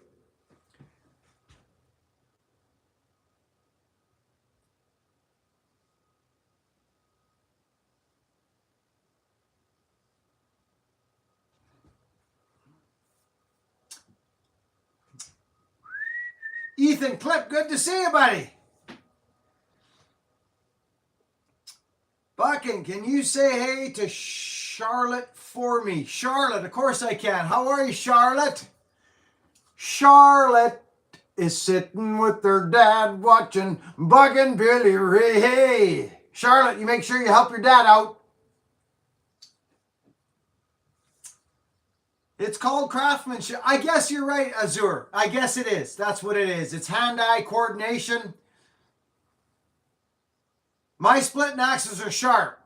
Ethan Clip, good to see you, buddy. Bucking, can you say hey to Charlotte for me? Charlotte, of course I can. How are you, Charlotte? Charlotte is sitting with her dad watching Bucking Billy Ray. Hey, Charlotte, you make sure you help your dad out. It's called craftsmanship. I guess you're right, Azur. I guess it is. That's what it is. It's hand-eye coordination. My splitting axes are sharp.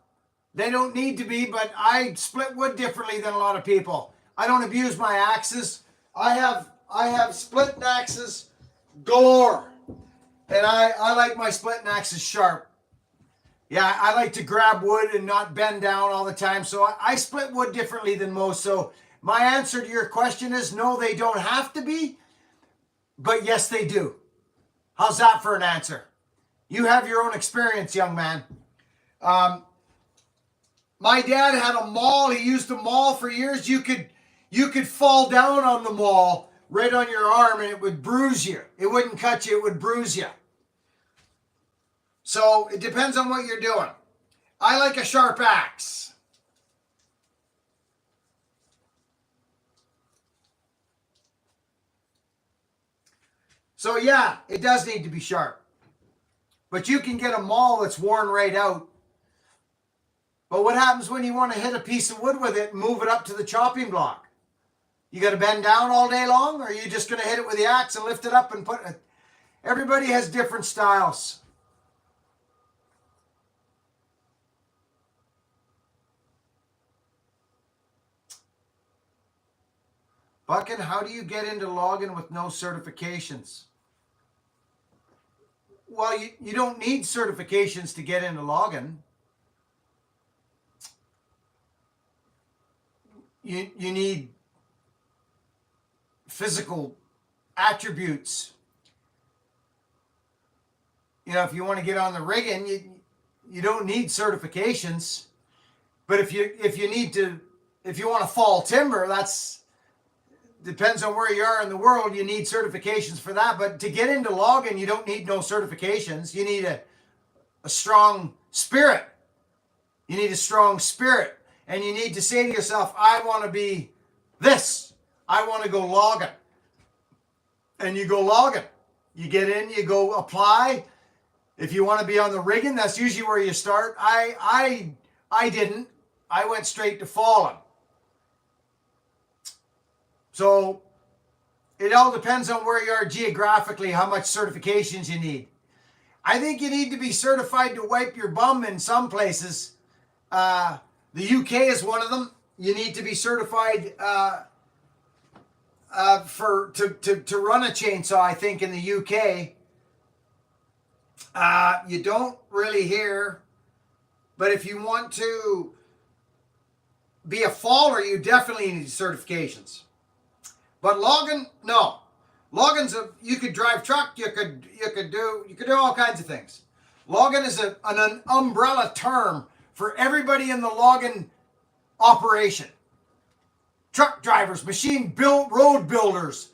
They don't need to be, but I split wood differently than a lot of people. I don't abuse my axes. I have splitting axes galore. And I like my splitting axes sharp. Yeah, I like to grab wood and not bend down all the time. So I split wood differently than most. So my answer to your question is no, they don't have to be, but yes, they do. How's that for an answer? You have your own experience, young man. My dad had a maul. He used a maul for years. You could fall down on the maul right on your arm and it would bruise you. It wouldn't cut you, it would bruise you. So it depends on what you're doing. I like a sharp axe. So yeah, it does need to be sharp. But you can get a maul that's worn right out. But what happens when you want to hit a piece of wood with it and move it up to the chopping block? You got to bend down all day long, or are you just going to hit it with the axe and lift it up and put it? Everybody has different styles. Bucking, how do you get into logging with no certifications? Well, you don't need certifications to get into logging. You need physical attributes. You know, if you want to get on the rigging, you don't need certifications. But if you want to fall timber, that's depends on where you are in the world. You need certifications for that. But to get into logging, you don't need no certifications. You need a strong spirit. You need a strong spirit. And you need to say to yourself, I want to be this. I want to go logging. And you go logging. You get in, you go apply. If you want to be on the rigging, that's usually where you start. I didn't. I went straight to falling. So it all depends on where you are geographically, how much certifications you need. I think you need to be certified to wipe your bum in some places. The UK is one of them. You need to be certified to run a chainsaw, I think, in the UK. You don't really hear, but if you want to be a faller, you definitely need certifications. But logging, no. Logging's you could drive truck, you could do all kinds of things. Logging is an umbrella term for everybody in the logging operation. Truck drivers, road builders.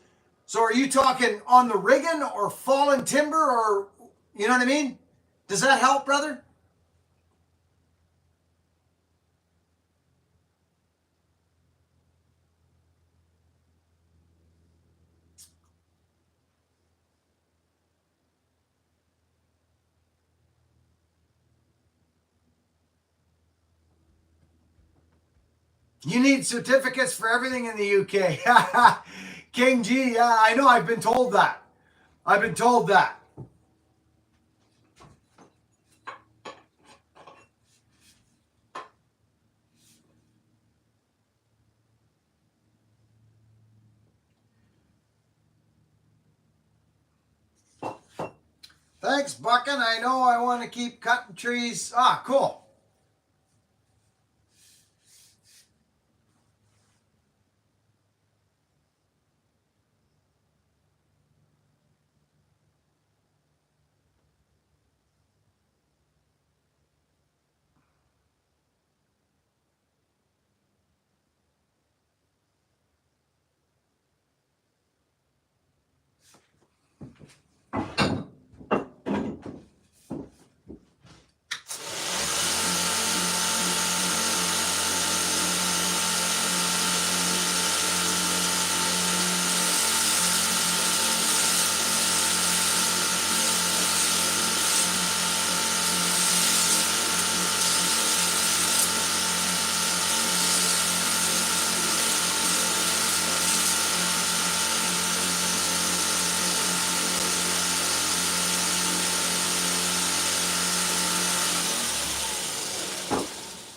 So are you talking on the rigging or falling timber, or you know what I mean? Does that help, brother? You need certificates for everything in the UK. King G, yeah, I know, I've been told that. I've been told that. Thanks, Buckin. I know I want to keep cutting trees. Ah, cool.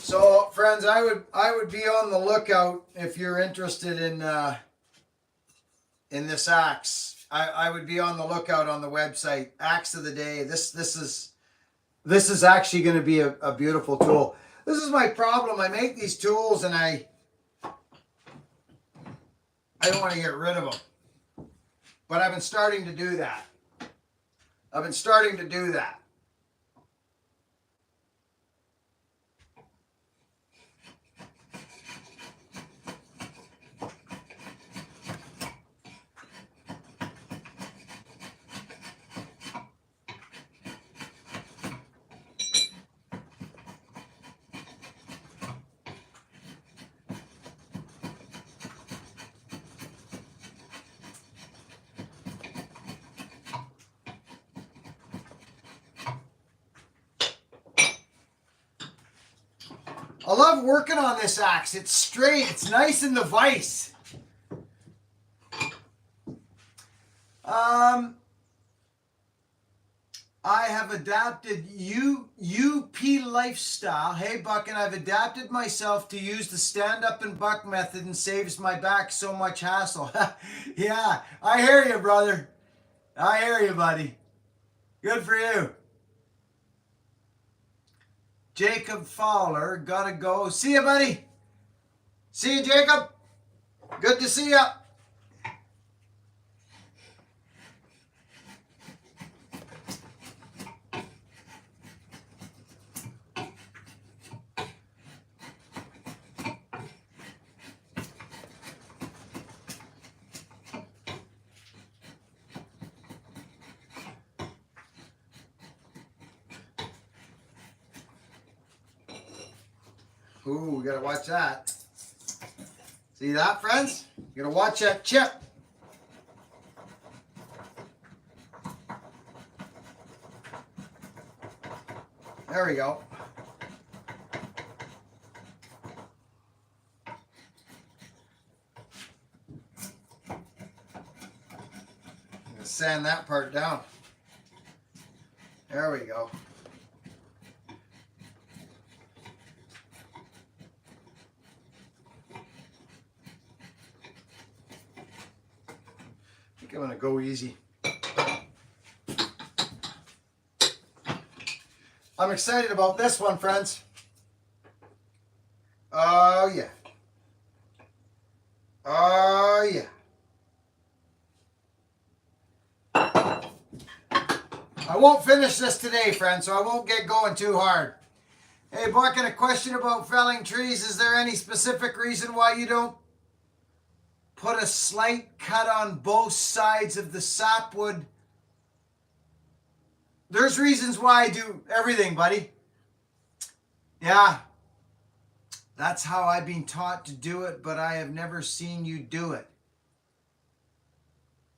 So, friends, I would be on the lookout if you're interested in this axe. I would be on the lookout on the website. Axe of the day. This is actually going to be a beautiful tool. This is my problem. I make these tools and I don't want to get rid of them. But I've been starting to do that. I love working on this axe. It's straight. It's nice in the vise. I have adapted UP lifestyle. Hey, Buck, and I've adapted myself to use the stand up and buck method and saves my back so much hassle. Yeah, I hear you, brother. I hear you, buddy. Good for you. Jacob Fowler, gotta go. See you, buddy. See you, Jacob. Good to see you. Ooh, we gotta watch that. See that, friends? You gotta watch that chip. There we go. I'm gonna sand that part down. There we go. I'm gonna go easy. I'm excited about this one, friends. Oh yeah. Oh yeah. I won't finish this today, friends, so I won't get going too hard. Hey, Buck, and a question about felling trees. Is there any specific reason why you don't put a slight cut on both sides of the sapwood? There's reasons why I do everything, buddy. Yeah. That's how I've been taught to do it, but I have never seen you do it.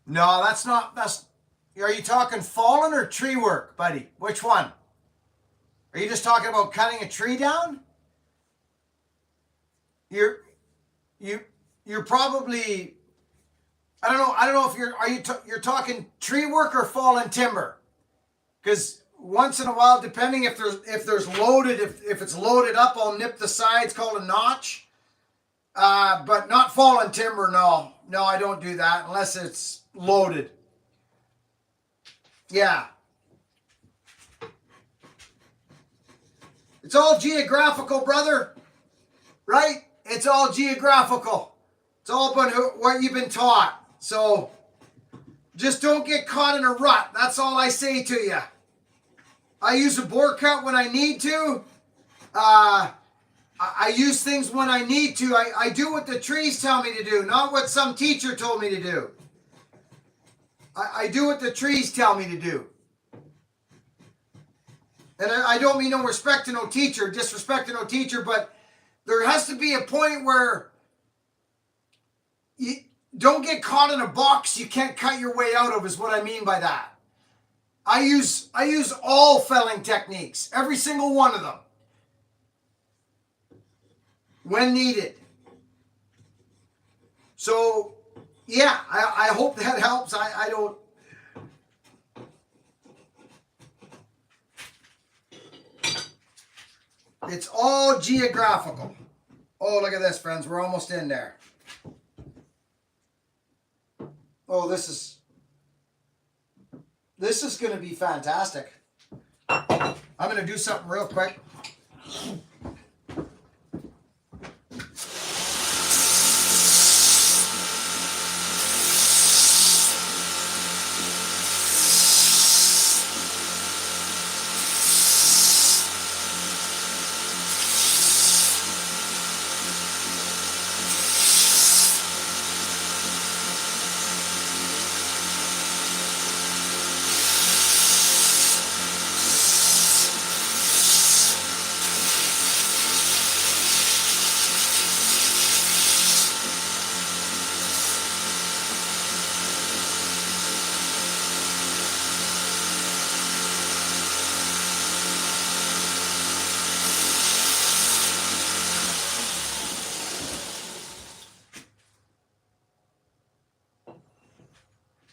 No, that's not, are you talking fallen or tree work, buddy? Which one? Are you just talking about cutting a tree down? You're probably, I don't know if you're talking tree work or fallen timber. Because once in a while, depending if it's loaded up, I'll nip the sides, called a notch. But not fallen timber, no. No, I don't do that unless it's loaded. Yeah. It's all geographical, brother. Right? It's all geographical. It's all about what you've been taught. So just don't get caught in a rut. That's all I say to you. I use a bore cut when I need to. I use things when I need to. I do what the trees tell me to do, not what some teacher told me to do. I do what the trees tell me to do. And I don't mean no respect to no teacher, disrespect to no teacher, but there has to be a point where you don't get caught in a box you can't cut your way out of, is what I mean by that. I use all felling techniques, every single one of them, when needed. So, yeah, I hope that helps. I don't... It's all geographical. Oh, look at this, friends. We're almost in there. Oh, this is going to be fantastic. I'm going to do something real quick.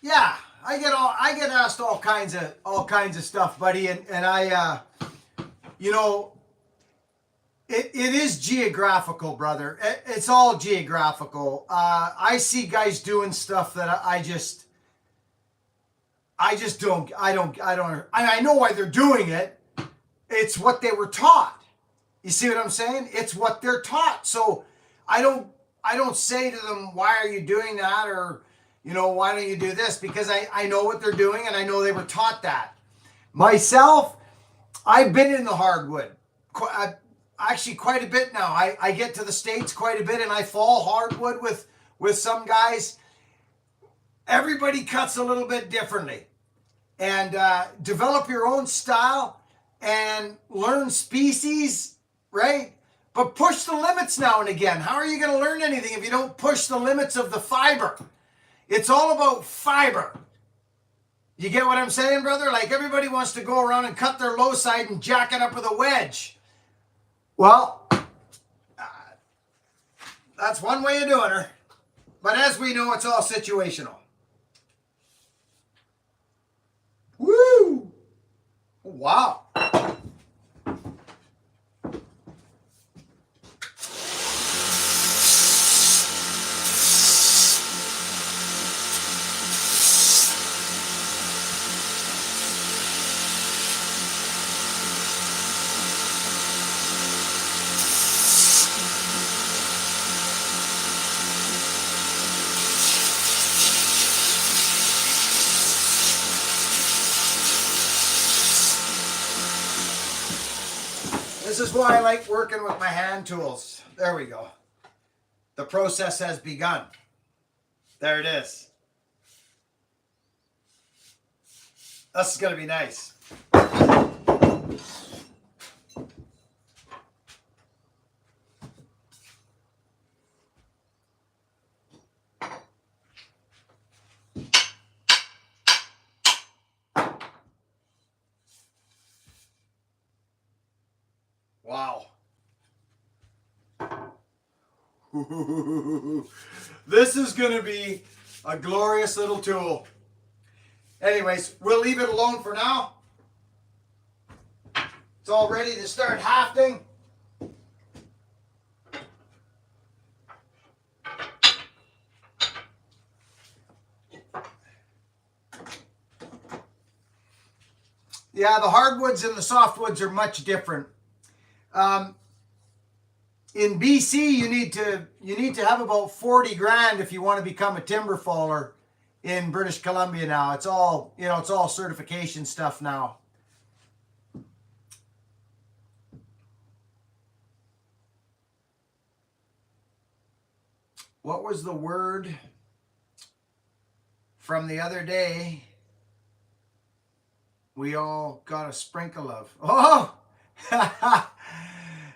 Yeah, I get asked all kinds of stuff, buddy, and I it is geographical, brother. It's all geographical. I see guys doing stuff that I don't. I know why they're doing it. It's what they were taught. You see what I'm saying? It's what they're taught. So I don't say to them, why are you doing that? Or, why don't you do this? Because I know what they're doing and I know they were taught that. Myself, I've been in the hardwood. Actually, quite a bit now. I get to the States quite a bit and I fall hardwood with some guys. Everybody cuts a little bit differently. And develop your own style and learn species, right? But push the limits now and again. How are you going to learn anything if you don't push the limits of the fiber? It's all about fiber. You get what I'm saying, brother? Like everybody wants to go around and cut their low side and jack it up with a wedge. Well, that's one way of doing it. But as we know, it's all situational. Woo! Wow. This is why I like working with my hand tools. There we go. The process has begun. There it is. This is going to be nice. Wow. This is going to be a glorious little tool. Anyways, we'll leave it alone for now. It's all ready to start hafting. Yeah, the hardwoods and the softwoods are much different. In BC, you need to have about 40 grand if you want to become a timber faller in British Columbia now. It's all, it's all certification stuff now. What was the word from the other day we all got a sprinkle of? Oh,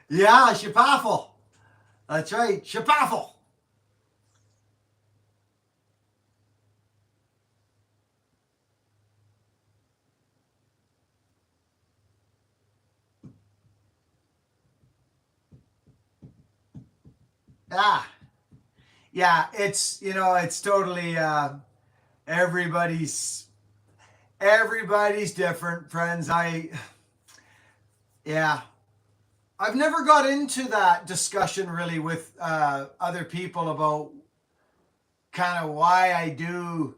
yeah, Shapaffle. That's right, Shapaffle. Ah, yeah, it's totally everybody's different, friends. Yeah, I've never got into that discussion really with other people about kind of why I do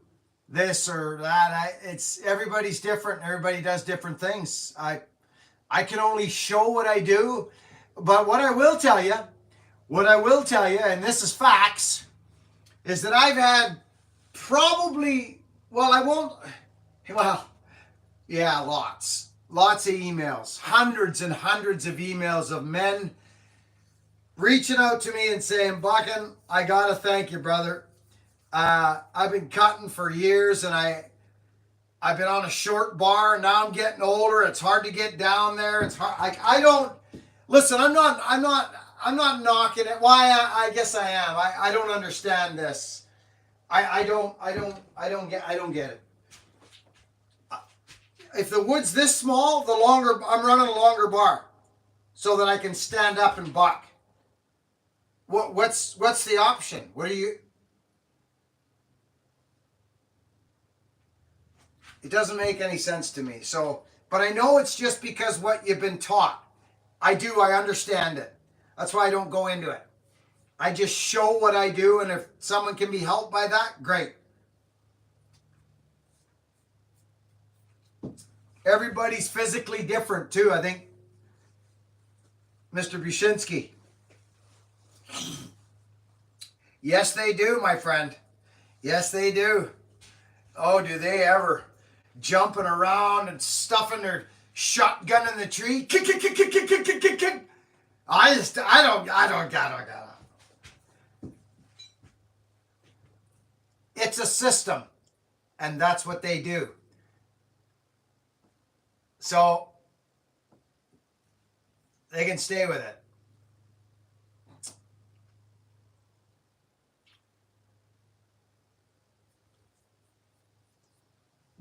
this or that. It's everybody's different. Everybody does different things. I can only show what I do, but what I will tell you, and this is facts, is that I've had probably, yeah, lots of emails, hundreds and hundreds of emails of men reaching out to me and saying, Buchan, I gotta thank you, brother. I've been cutting for years, and I've been on a short bar. Now I'm getting older. It's hard to get down there. It's hard. I don't listen. I'm not knocking it. Why? I guess I am. I don't understand this. I don't get it. If the wood's this small, the longer I'm running a longer bar, so that I can stand up and buck. What's the option? What are you? It doesn't make any sense to me. So, but I know it's just because what you've been taught. I understand it. That's why I don't go into it. I just show what I do, and if someone can be helped by that, great. Everybody's physically different too, I think. Mr. Bushinsky. Yes, they do, my friend. Yes, they do. Oh, do they ever. Jumping around and stuffing their shotgun in the tree. Kick, kick, kick, kick, kick, kick, kick, kick, kick. I don't got it. It's a system, and that's what they do. So they can stay with it.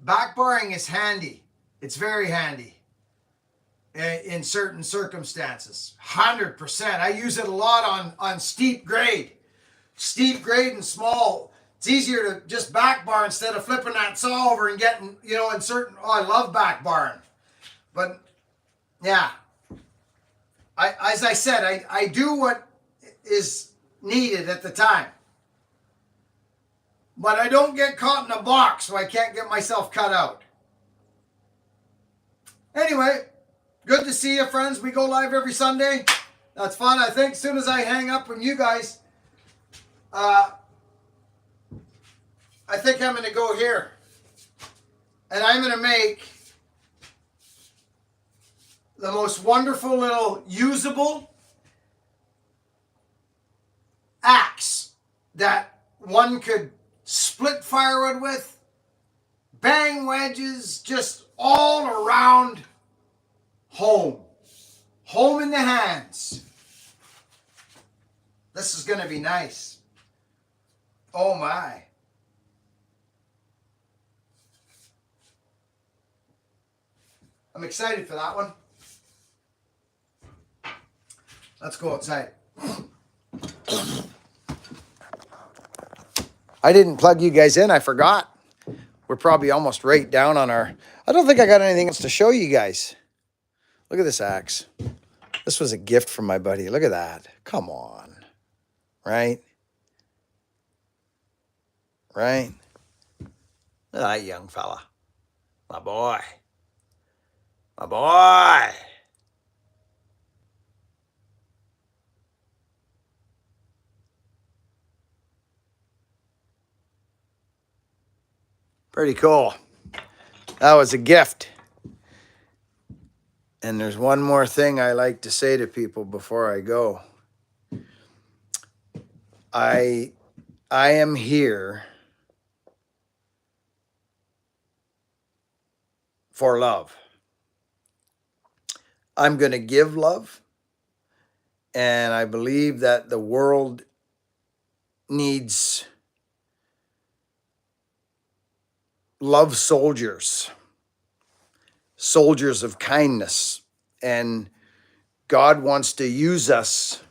Backbarring is handy. It's very handy in certain circumstances. 100%. I use it a lot on steep grade. Steep grade and small. It's easier to just backbar instead of flipping that saw over and getting, in certain, I love backbarring. But yeah, as I said, I do what is needed at the time. But I don't get caught in a box so I can't get myself cut out. Anyway, good to see you, friends. We go live every Sunday. That's fun. I think as soon as I hang up from you guys, I think I'm going to go here. And I'm going to make the most wonderful little usable axe that one could split firewood with, bang wedges, just all around home. Home in the hands. This is going to be nice. Oh my. I'm excited for that one. Let's go outside. I didn't plug you guys in. I forgot. We're probably almost right down on our... I don't think I got anything else to show you guys. Look at this axe. This was a gift from my buddy. Look at that. Come on. Right? Right? Look at that young fella. My boy. My boy. Pretty cool. That was a gift. And there's one more thing I like to say to people before I go. I am here for love. I'm going to give love. And I believe that the world needs love soldiers, soldiers of kindness. And God wants to use us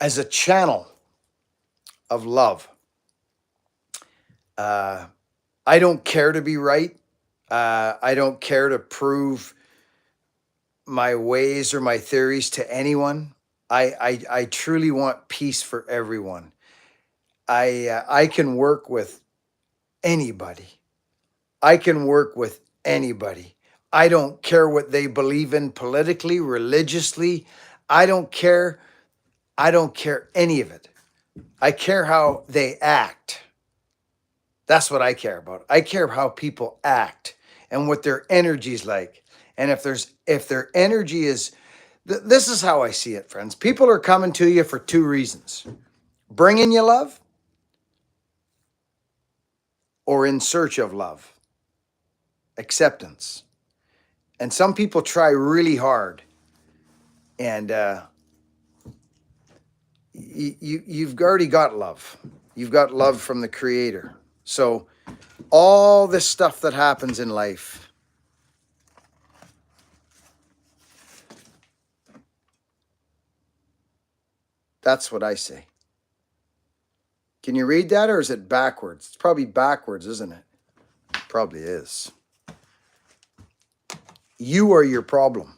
as a channel of love. I don't care to be right. I don't care to prove my ways or my theories to anyone. I truly want peace for everyone. I can work with anybody. I can work with anybody. I don't care what they believe in politically, religiously. I don't care. I don't care any of it. I care how they act. That's what I care about. I care how people act and what their energy is like. And if their energy is, this is how I see it, friends. People are coming to you for two reasons: bringing you love or in search of love, acceptance. And some people try really hard, and you've already got love. You've got love from the Creator. So all this stuff that happens in life, that's what I say. Can you read that, or is it backwards? It's probably backwards, isn't it? Probably is. You are your problem.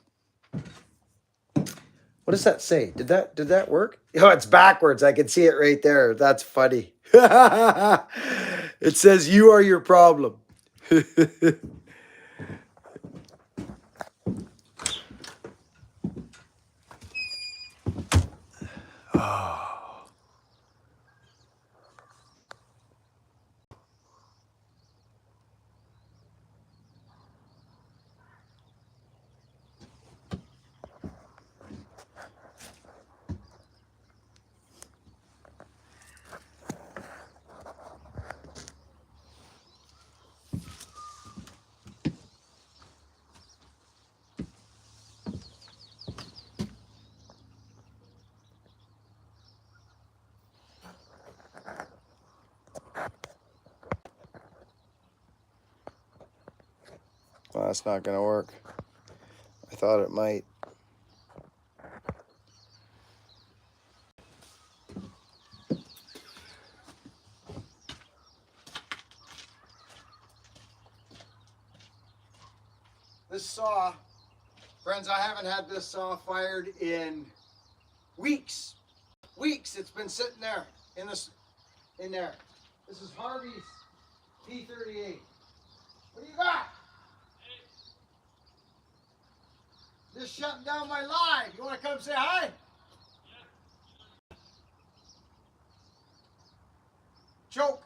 What does that say? Did that work? Oh, it's backwards. I can see it right there. That's funny. It says you are your problem. Oh. Well, that's not going to work. I thought it might. This saw, friends, I haven't had this saw fired in weeks. Weeks. It's been sitting there in there. This is Harvey's P38. What do you got? Just shutting down my live. You want to come say hi? Choke.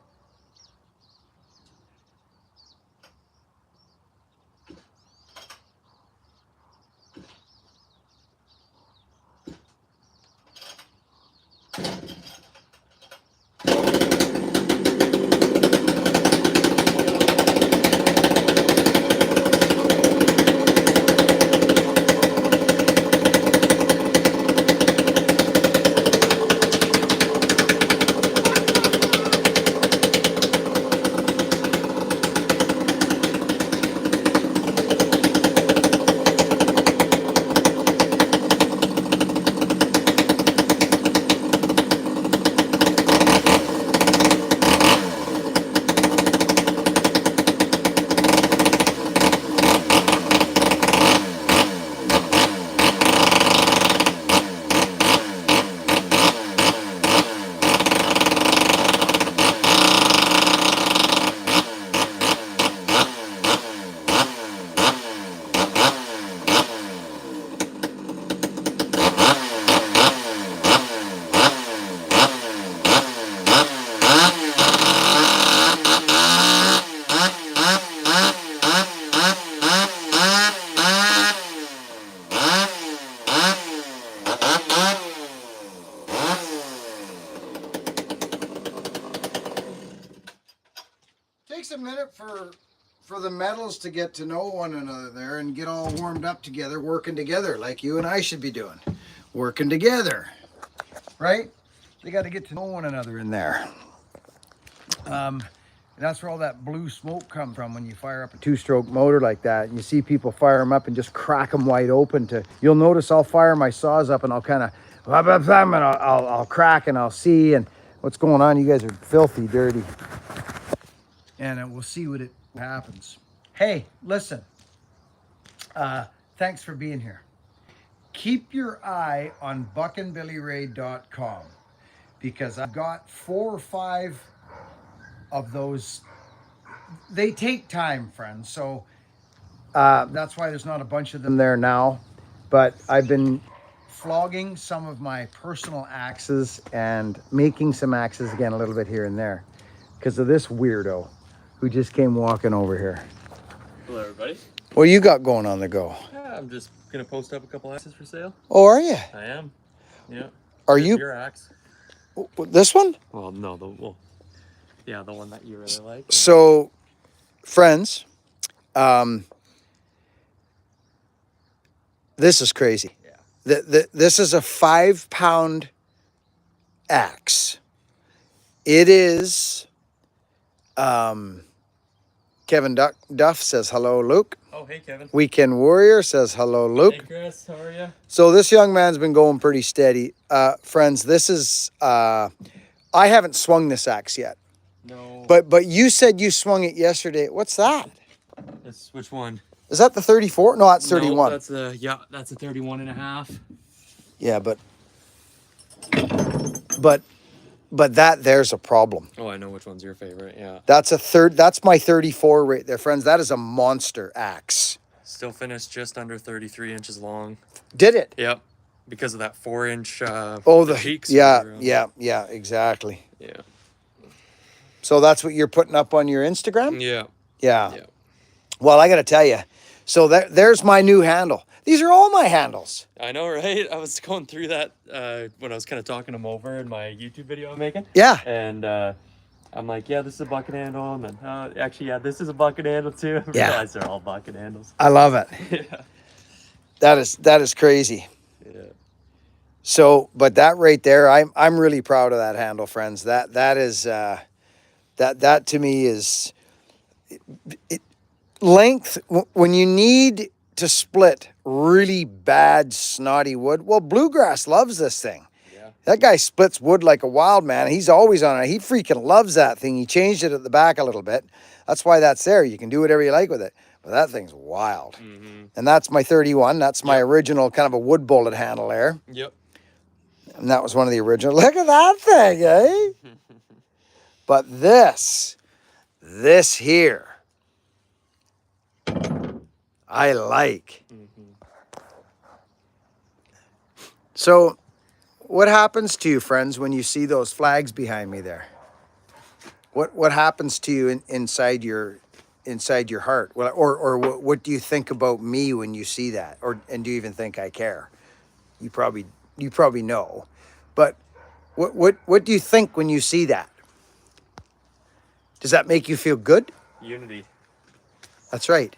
minute for the metals to get to know one another there and get all warmed up together, working together like you and I should be doing. Working together, right? They got to get to know one another in there. That's where all that blue smoke comes from when you fire up a two-stroke motor like that. And you see people fire them up and just crack them wide open. You'll notice I'll fire my saws up and I'll kind of, and I'll crack and I'll see and what's going on. You guys are filthy dirty. And we'll see what happens. Hey, listen. Thanks for being here. Keep your eye on buckandbillyray.com because I've got 4 or 5 of those. They take time, friends. So that's why there's not a bunch of them there now. But I've been flogging some of my personal axes and making some axes again a little bit here and there because of this weirdo who just came walking over here. Hello, everybody. What you got going on the go? I'm just gonna post up a couple axes for sale. Oh, are you? I am. Yeah. Are you? Your axe? This one? Well, no, the one that you really like. So, friends, this is crazy. Yeah. This is a 5-pound axe. It is. Kevin Duff says hello, Luke. Oh, hey, Kevin. Weekend Warrior says hello, Luke. Hey, Chris. How are you? So this young man's been going pretty steady. Friends, this is, I haven't swung this axe yet. No. But you said you swung it yesterday. What's that? Which one? Is that the 34? No, that's 31. No, that's a 31 and a half. Yeah, but there's a problem. Oh, I know which one's your favorite. Yeah. That's my 34 right there, friends. That is a monster axe. Still finished just under 33 inches long. Did it? Yep. Because of that 4-inch. The cheeks. Yeah, exactly. Yeah. So that's what you're putting up on your Instagram? Yeah. Yeah. Well, I got to tell you. So there's my new handle. These are all my handles. I know, right? I was going through that when I was kind of talking them over in my YouTube video I'm making. Yeah. And I'm like, yeah, this is a bucket handle. And then, actually, yeah, this is a bucket handle too. I Yeah. realized they're all bucket handles. I love it. Yeah. That is crazy. Yeah. So, but that right there, I'm really proud of that handle, friends. That is that to me is length when you need to split really bad snotty wood. Well, Bluegrass loves this thing. Yeah. That guy splits wood like a wild man. He's always on it. He freaking loves that thing. He changed it at the back a little bit. That's why that's there. You can do whatever you like with it. But that thing's wild. Mm-hmm. And that's my 31. That's my original kind of a wood bullet handle there. Yep. And that was one of the original. Look at that thing, eh? But this here, I like. Mm-hmm. So, what happens to you, friends, when you see those flags behind me there? What happens to you inside your heart? Well, or what do you think about me when you see that? And do you even think I care? You probably know. But what do you think when you see that? Does that make you feel good? Unity. That's right.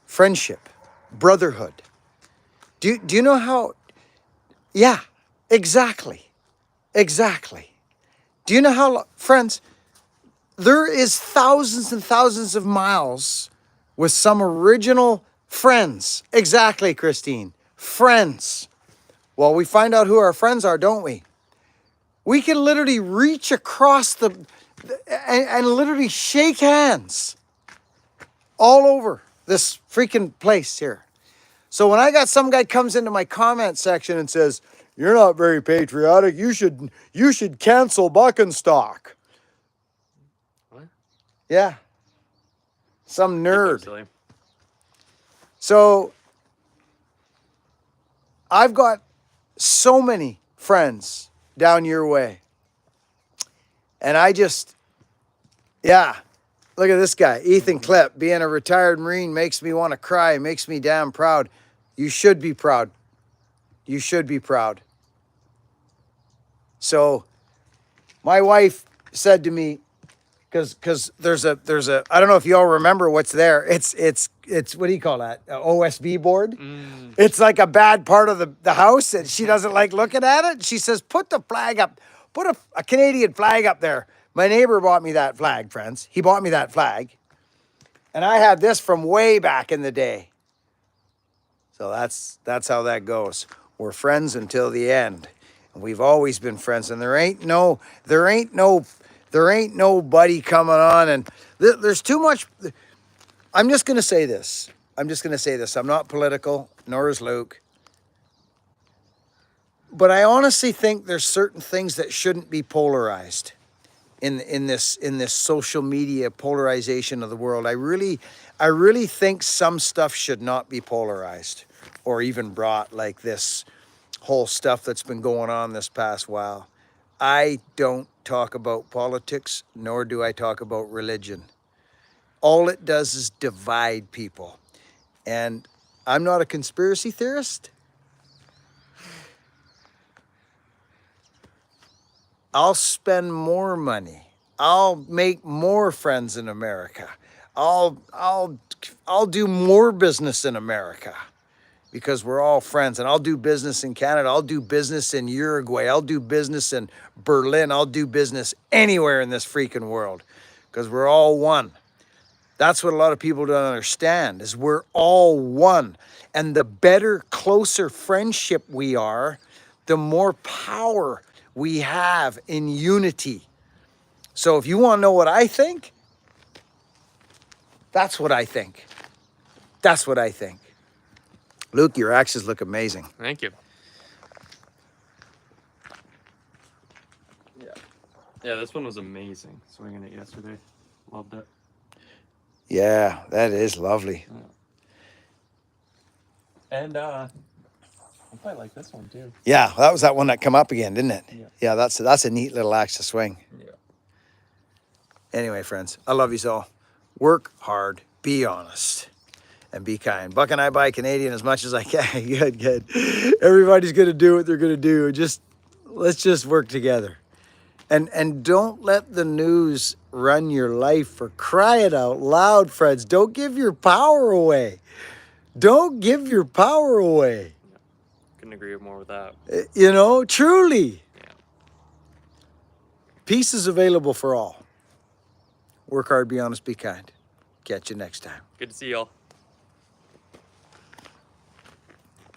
Friendship, brotherhood. Do you know how? Yeah, exactly. Do you know how, friends? There is thousands and thousands of miles with some original friends. Exactly, Christine. Friends. Well, we find out who our friends are, don't we? We can literally reach across and literally shake hands all over this freaking place here. So when I got some guy comes into my comment section and says, "You're not very patriotic. You should cancel Buckenstock." What? Yeah. Some nerd. So I've got so many friends down your way. And I just, yeah, look at this guy, Ethan Klepp. Being a retired Marine makes me want to cry, makes me damn proud. You should be proud. You should be proud. So my wife said to me, because there's a I don't know if you all remember what's there. It's what do you call that? OSB board. It's like a bad part of the house, and she doesn't like looking at it. She says, "Put the flag up. Put a Canadian flag up there." My neighbor bought me that flag, friends. He bought me that flag, and I had this from way back in the day. So that's how that goes. We're friends until the end, and we've always been friends. And there ain't nobody coming on, and there's too much. I'm just gonna say this. I'm not political, nor is Luke. But I honestly think there's certain things that shouldn't be polarized in this social media polarization of the world. I really think some stuff should not be polarized or even brought, like this whole stuff that's been going on this past while. I don't talk about politics, nor do I talk about religion. All it does is divide people. And I'm not a conspiracy theorist. I'll spend more money. I'll make more friends in America. I'll do more business in America because we're all friends. And I'll do business in Canada. I'll do business in Uruguay. I'll do business in Berlin. I'll do business anywhere in this freaking world because we're all one. That's what a lot of people don't understand, is we're all one. And the better, closer friendship we are, the more power we have in unity. So if you want to know what I think, that's what I think. That's what I think. Luke, your axes look amazing. Thank you. Yeah, this one was amazing. Swinging it yesterday. Loved it. Yeah, that is lovely. Yeah. And I quite like this one too. Yeah, that was that one that come up again, didn't it? Yeah. Yeah, that's a neat little axe to swing. Yeah. Anyway, friends, I love you all. Work hard, be honest, and be kind. Buck and I buy Canadian as much as I can. Good. Everybody's gonna do what they're gonna do. Let's just work together. And don't let the news run your life, for crying out loud, friends. Don't give your power away. Don't give your power away. Couldn't agree more with that. You know, truly. Yeah. Peace is available for all. Work hard, be honest, be kind. Catch you next time. Good to see y'all.